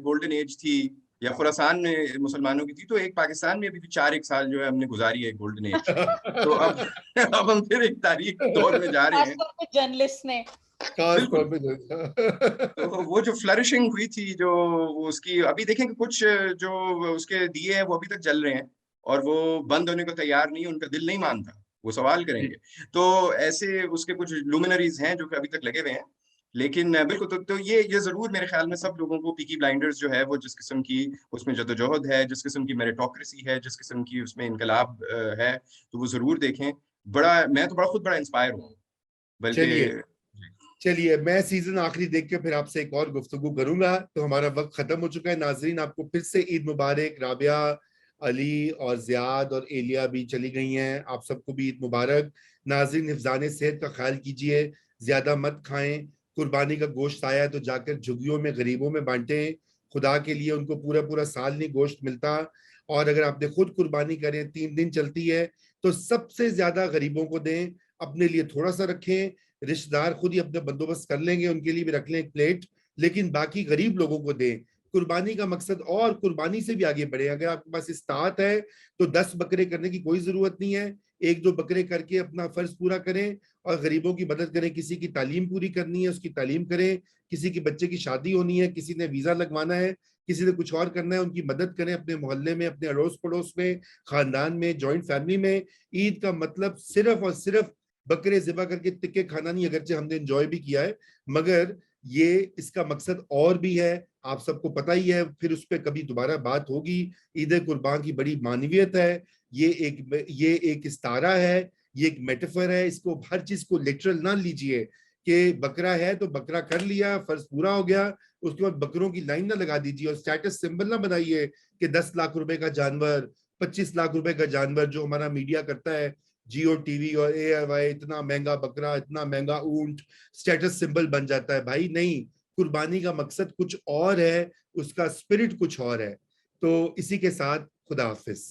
गोल्डन एज थी, या खुरासान में मुसलमानों की थी, तो एक पाकिस्तान में भी 4 एक साल जो है हमने गुजारी है गोल्डन एज। तो अब अब हम फिर एक तारीख दौर में जा रहे हैं। खासतौर पे जर्नलिस्ट ने। खास तौर बिल्कुल। पे तो वो जो फ्लरिशिंग हुई थी, जो उसकी अभी देखें कि कुछ जो उसके दिए हैं वो अभी तक जल रहे हैं, और वो बंद होने को तैयार नहीं, उनका दिल नहीं मानता, वो सवाल करेंगे। तो ऐसे उसके कुछ लुमिनरीज हैं जो कि अभी तक लगे हुए हैं। लेकिन बिल्कुल, तो ये जरूर मेरे ख्याल में सब लोगों को पीकी ब्लाइंडर्स जो है वो, जिस किस्म की उसमें जद्दोजहद है, जिस किस्म की मेरिटोक्रेसी है, जिस किस्म की उसमें इनकलाब है, तो वो जरूर देखें। मैं तो खुद बड़ा इंस्पायर हूँ, बल्कि। चलिए चलिए, मैं सीजन आखिरी देख के फिर आपसे एक और गुफ्तगू करूंगा। तो हमारा वक्त खत्म हो चुका है। नाजरीन, आपको फिर से ईद मुबारक। राबिया, अली और जियाद और एलिया भी चली गई हैं, आप सबको भी ईद मुबारक। नाजरीन, हिफ्जान सेहत का ख्याल कीजिए, ज्यादा मत खाएं। कुर्बानी का गोश्त आया है तो जाकर झुग्गियों में, गरीबों में बांटें। खुदा के लिए उनको पूरा पूरा साल नहीं गोश्त मिलता। और अगर आपने खुद कुर्बानी करें, 3 दिन चलती है, तो सबसे ज्यादा गरीबों को दें, अपने लिए थोड़ा सा रखें। रिश्तेदार खुद ही अपना बंदोबस्त कर लेंगे, उनके लिए भी रख लें एक प्लेट, लेकिन बाकी गरीब लोगों को दें। कुर्बानी का मकसद, और कुर्बानी से भी आगे बढ़े। अगर आपके पास इस्तात है तो 10 बकरे करने की कोई जरूरत नहीं है, 1-2 बकरे करके अपना फर्ज पूरा करें और गरीबों की मदद करें। किसी की तालीम पूरी करनी है, उसकी तालीम करें। किसी के बच्चे की शादी होनी है, किसी ने वीजा लगवाना है, किसी ने कुछ और करना है, उनकी मदद करें। अपने मोहल्ले में, अपने अड़ोस पड़ोस में, खानदान में, जॉइंट फैमिली में। ईद का मतलब सिर्फ और सिर्फ बकरे ज़िबा करके टिक्के खाना नहीं, अगरचे हमने एंजॉय भी किया है, मगर ये इसका मकसद और भी है, आप सबको पता ही है। फिर उस पर कभी दोबारा बात होगी। ईद कुर्बान की बड़ी मानवियत है। ये एक इस्तारा है, ये एक मेटाफर है। इसको, हर चीज को लिटरल ना लीजिए कि बकरा है तो बकरा कर लिया, फर्ज पूरा हो गया, उसके बाद बकरों की लाइन ना लगा दीजिए और स्टेटस सिंबल ना बनाइए कि 10 लाख रुपए का जानवर, 25 लाख रुपए का जानवर, जो हमारा मीडिया करता है, जियो टीवी और AIY, इतना महंगा बकरा, इतना महंगा ऊंट, स्टेटस सिंबल बन जाता है। भाई नहीं, कुर्बानी का मकसद कुछ और है, उसका स्पिरिट कुछ और है। तो इसी के साथ खुदा हाफिज।